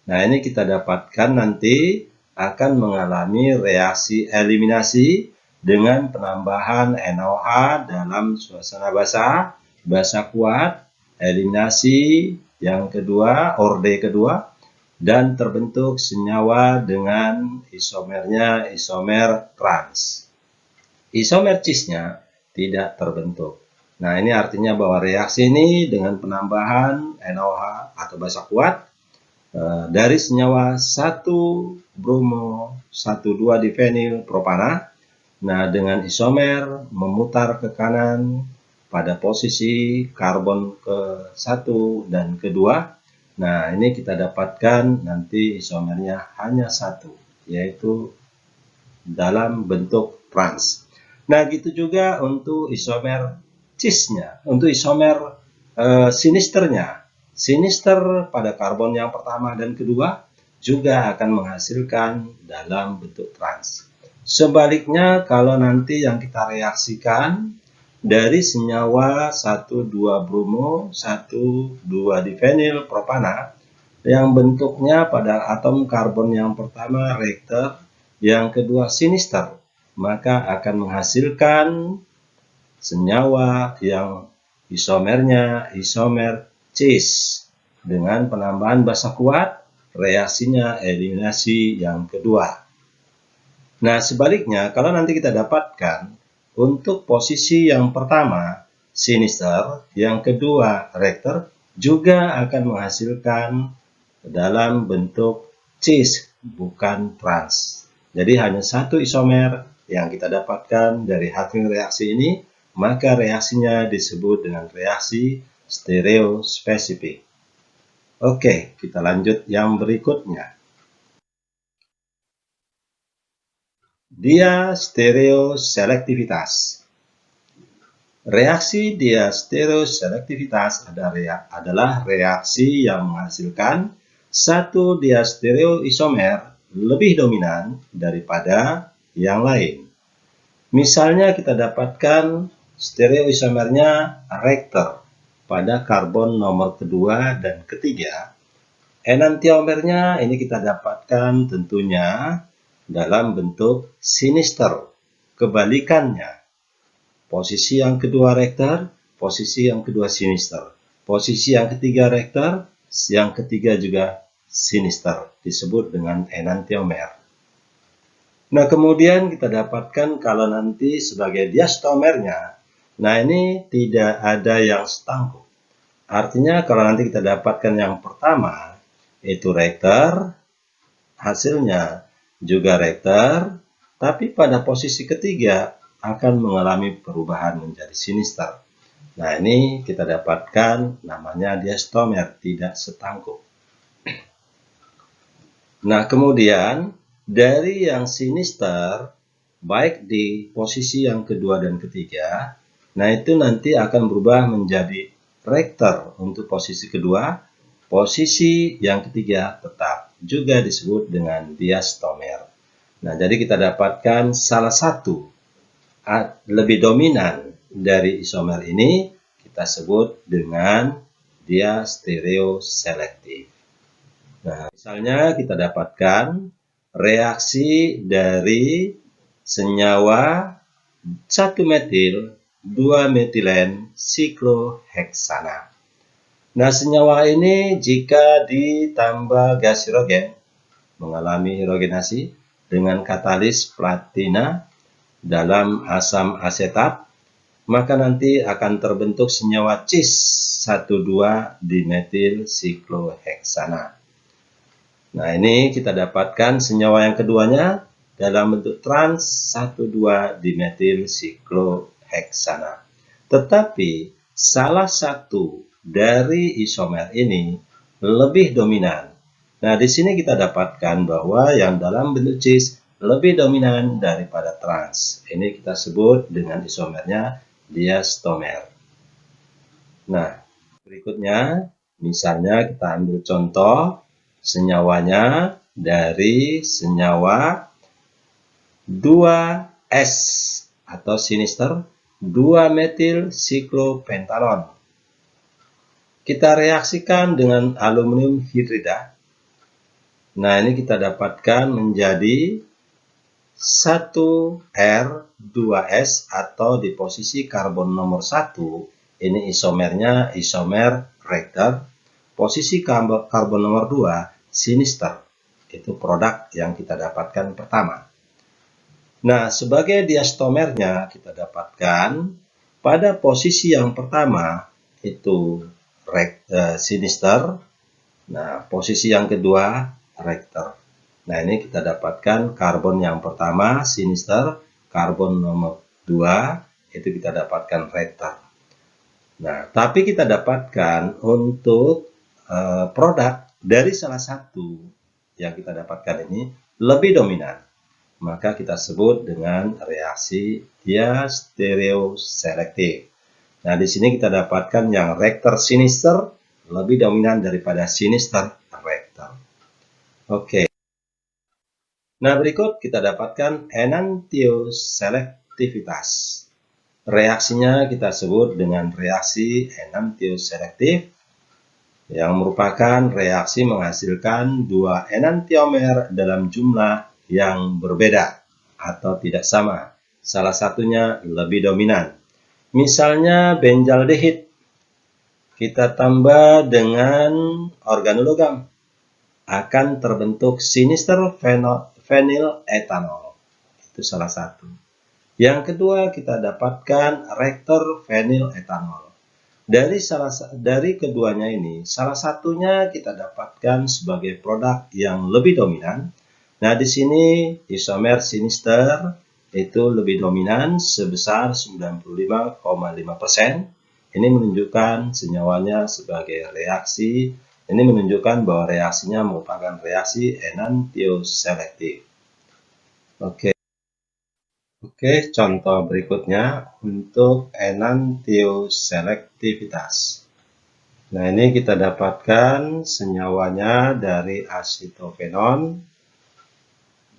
Nah, ini kita dapatkan nanti akan mengalami reaksi eliminasi dengan penambahan NOH dalam suasana basa, basa kuat, eliminasi yang kedua, orde kedua, dan terbentuk senyawa dengan isomernya isomer trans. Isomer cisnya tidak terbentuk. Nah, ini artinya bahwa reaksi ini dengan penambahan NOH atau basa kuat dari senyawa 1-bromo 1,2-difenilpropana. Nah, dengan isomer memutar ke kanan pada posisi karbon ke-1 dan ke-2. Nah, ini kita dapatkan nanti isomernya hanya satu, yaitu dalam bentuk trans. Nah, gitu juga untuk isomer cisnya, untuk isomer sinisternya. Sinister pada karbon yang pertama dan kedua juga akan menghasilkan dalam bentuk trans. Sebaliknya, kalau nanti yang kita reaksikan dari senyawa 1,2-bromo 1,2-difenilpropana yang bentuknya pada atom karbon yang pertama Richter, yang kedua sinister, maka akan menghasilkan senyawa yang isomernya isomer cis dengan penambahan basa kuat, reaksinya eliminasi yang kedua. Nah, sebaliknya kalau nanti kita dapatkan untuk posisi yang pertama sinister, yang kedua Richter juga akan menghasilkan dalam bentuk cis, bukan trans. Jadi hanya satu isomer yang kita dapatkan dari hasil reaksi ini, maka reaksinya disebut dengan reaksi stereospesifik. Oke, kita lanjut yang berikutnya. Diastereoselektivitas. Reaksi diastereoselektivitas adalah reaksi yang menghasilkan satu diastereoisomer lebih dominan daripada yang lain. Misalnya kita dapatkan stereoisomernya Richter pada karbon nomor kedua dan ketiga. Enantiomernya ini kita dapatkan tentunya dalam bentuk sinister. Kebalikannya, posisi yang kedua Richter, posisi yang kedua sinister. Posisi yang ketiga Richter, yang ketiga juga sinister, disebut dengan enantiomer. Nah, kemudian kita dapatkan kalau nanti sebagai diastomernya, nah ini tidak ada yang setangkup. Artinya kalau nanti kita dapatkan yang pertama, itu Richter, hasilnya juga Richter, tapi pada posisi ketiga akan mengalami perubahan menjadi sinister. Nah, ini kita dapatkan namanya diastomer, tidak setangkup. Nah, kemudian dari yang sinister, baik di posisi yang kedua dan ketiga, nah itu nanti akan berubah menjadi Richter untuk posisi kedua, posisi yang ketiga tetap juga disebut dengan diastomer. Nah, jadi kita dapatkan salah satu lebih dominan dari isomer ini kita sebut dengan diastereoselektif. Nah, misalnya kita dapatkan reaksi dari senyawa 1 metil 2 metilen sikloheksana. Nah, senyawa ini jika ditambah gas hidrogen mengalami hidrogenasi dengan katalis platina dalam asam asetat, maka nanti akan terbentuk senyawa cis 1,2-dimetil siklohexana. Nah, ini kita dapatkan senyawa yang keduanya dalam bentuk trans 1,2-dimetil siklohexana. Tetapi salah satu dari isomer ini lebih dominan. Nah, di sini kita dapatkan bahwa yang dalam bentuk cis lebih dominan daripada trans. Ini kita sebut dengan isomernya diastomer. Nah, berikutnya misalnya kita ambil contoh senyawanya dari senyawa 2S atau sinister 2-metil siklopentalon. Kita reaksikan dengan aluminium hidrida. Nah, ini kita dapatkan menjadi 1R2S atau di posisi karbon nomor 1, ini isomernya isomer Richter. Posisi karbon nomor 2, sinister. Itu produk yang kita dapatkan pertama. Nah, sebagai diastomernya kita dapatkan pada posisi yang pertama itu sinister. Nah, posisi yang kedua Richter. Nah, ini kita dapatkan karbon yang pertama sinister, karbon nomor 2 itu kita dapatkan Richter. Nah, tapi kita dapatkan untuk produk dari salah satu yang kita dapatkan ini lebih dominan. Maka kita sebut dengan reaksi diastereoselektif. Nah, di sini kita dapatkan yang Richter sinister lebih dominan daripada sinister Richter. Oke. Nah, berikut kita dapatkan enantioselektivitas. Reaksinya kita sebut dengan reaksi enantioselektif yang merupakan reaksi menghasilkan dua enantiomer dalam jumlah yang berbeda atau tidak sama. Salah satunya lebih dominan. Misalnya benzaldehid kita tambah dengan organologam akan terbentuk sinister fenyl etanol. Itu salah satu. Yang kedua kita dapatkan Richter fenyl etanol. Dari keduanya ini salah satunya kita dapatkan sebagai produk yang lebih dominan. Nah, di sini isomer sinister itu lebih dominan sebesar 95,5%. Ini menunjukkan senyawanya sebagai reaksi. Ini menunjukkan bahwa reaksinya merupakan reaksi enantioselektif. Oke, contoh berikutnya untuk enantioselektivitas. Nah, ini kita dapatkan senyawanya dari asitofenon.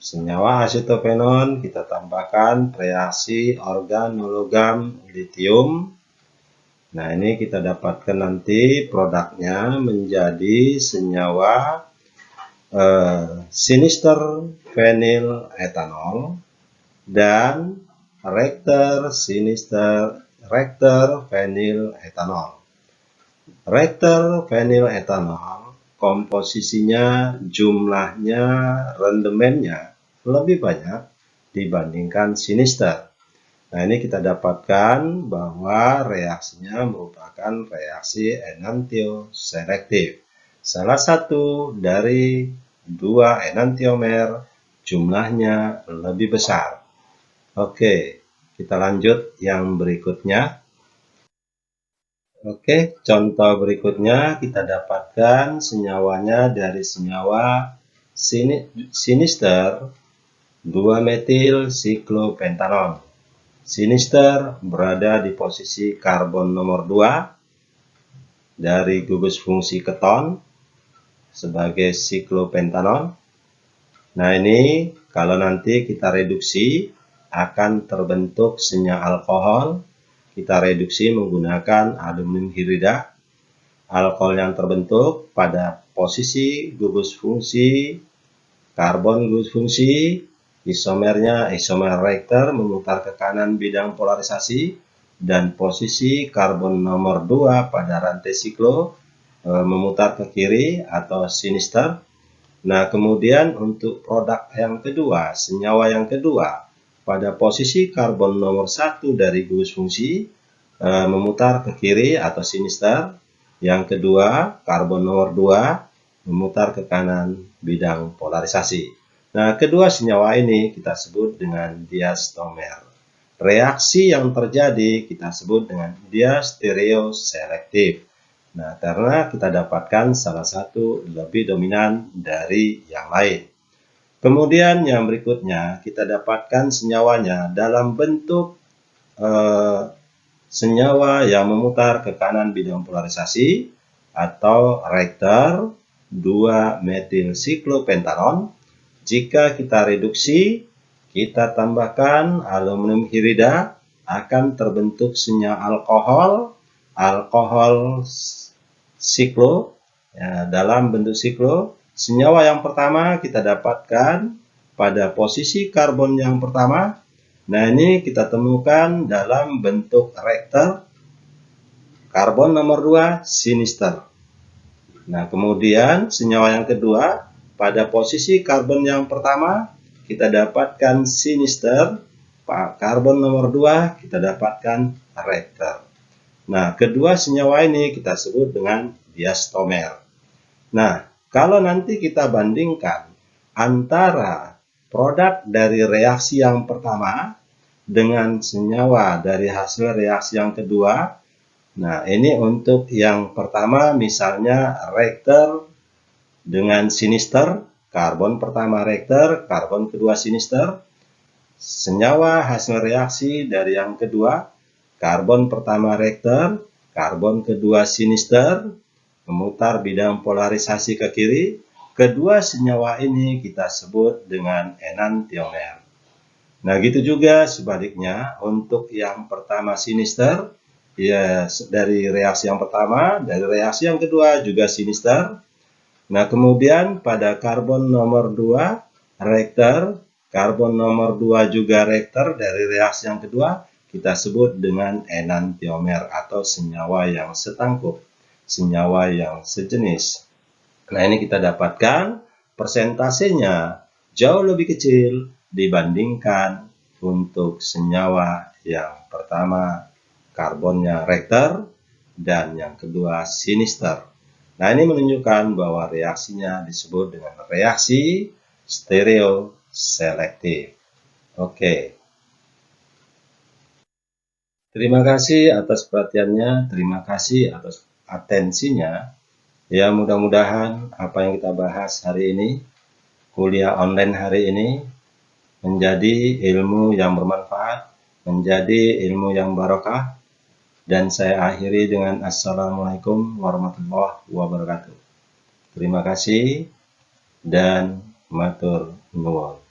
Senyawa asitofenon kita tambahkan reaksi organologam litium. Nah, ini kita dapatkan nanti produknya menjadi senyawa sinister fenyl etanol dan Richter fenyl etanol. Richter fenyl etanol komposisinya, jumlahnya, rendemennya lebih banyak dibandingkan sinister. Nah, ini kita dapatkan bahwa reaksinya merupakan reaksi enantioselektif. Salah satu dari dua enantiomer jumlahnya lebih besar. Oke, kita lanjut yang berikutnya. Oke, contoh berikutnya kita dapatkan senyawanya dari senyawa sinister 2-metil siklopentalon. Sinister berada di posisi karbon nomor 2 dari gugus fungsi keton sebagai siklopentalon. Nah, ini kalau nanti kita reduksi akan terbentuk senyawa alkohol. Kita reduksi menggunakan aluminium hidrida. Alkohol yang terbentuk pada posisi gugus fungsi karbon gugus fungsi, isomernya isomer Richter memutar ke kanan bidang polarisasi dan posisi karbon nomor 2 pada rantai siklo memutar ke kiri atau sinister. Nah, kemudian untuk produk yang kedua, senyawa yang kedua, pada posisi karbon nomor 1 dari gugus fungsi, memutar ke kiri atau sinister. Yang kedua, karbon nomor 2, memutar ke kanan bidang polarisasi. Nah, kedua senyawa ini kita sebut dengan diastomer. Reaksi yang terjadi kita sebut dengan diastereoselektif. Nah, karena kita dapatkan salah satu lebih dominan dari yang lain. Kemudian yang berikutnya kita dapatkan senyawanya dalam bentuk senyawa yang memutar ke kanan bidang polarisasi atau reaktor 2-metilsiklopentanol. Jika kita reduksi, kita tambahkan aluminium hidrida, akan terbentuk senyawa alkohol siklo, ya, dalam bentuk siklo. Senyawa yang pertama kita dapatkan pada posisi karbon yang pertama. Nah, ini kita temukan dalam bentuk reaktor karbon nomor 2 sinister. Nah, kemudian senyawa yang kedua pada posisi karbon yang pertama kita dapatkan sinister, karbon nomor 2 kita dapatkan reaktor. Nah, kedua senyawa ini kita sebut dengan diastomer. Nah, kalau nanti kita bandingkan antara produk dari reaksi yang pertama dengan senyawa dari hasil reaksi yang kedua, nah ini untuk yang pertama misalnya reaktor dengan sinister, karbon pertama reaktor, karbon kedua sinister, senyawa hasil reaksi dari yang kedua, karbon pertama reaktor, karbon kedua sinister, memutar bidang polarisasi ke kiri. Kedua senyawa ini kita sebut dengan enantiomer. Nah, gitu juga sebaliknya untuk yang pertama sinister, ya dari reaksi yang pertama, dari reaksi yang kedua juga sinister. Nah, kemudian pada karbon nomor 2 reaktor, karbon nomor 2 juga reaktor dari reaksi yang kedua, kita sebut dengan enantiomer atau senyawa yang setangkup, senyawa yang sejenis. Nah, ini kita dapatkan persentasenya jauh lebih kecil dibandingkan untuk senyawa yang pertama karbonnya reaktor dan yang kedua sinister. Nah, ini menunjukkan bahwa reaksinya disebut dengan reaksi stereoselektif. Oke. Terima kasih atas perhatiannya, terima kasih atas atensinya. Ya, mudah-mudahan apa yang kita bahas hari ini, kuliah online hari ini, menjadi ilmu yang bermanfaat, menjadi ilmu yang barokah. Dan saya akhiri dengan Assalamualaikum warahmatullahi wabarakatuh. Terima kasih dan matur nuwun.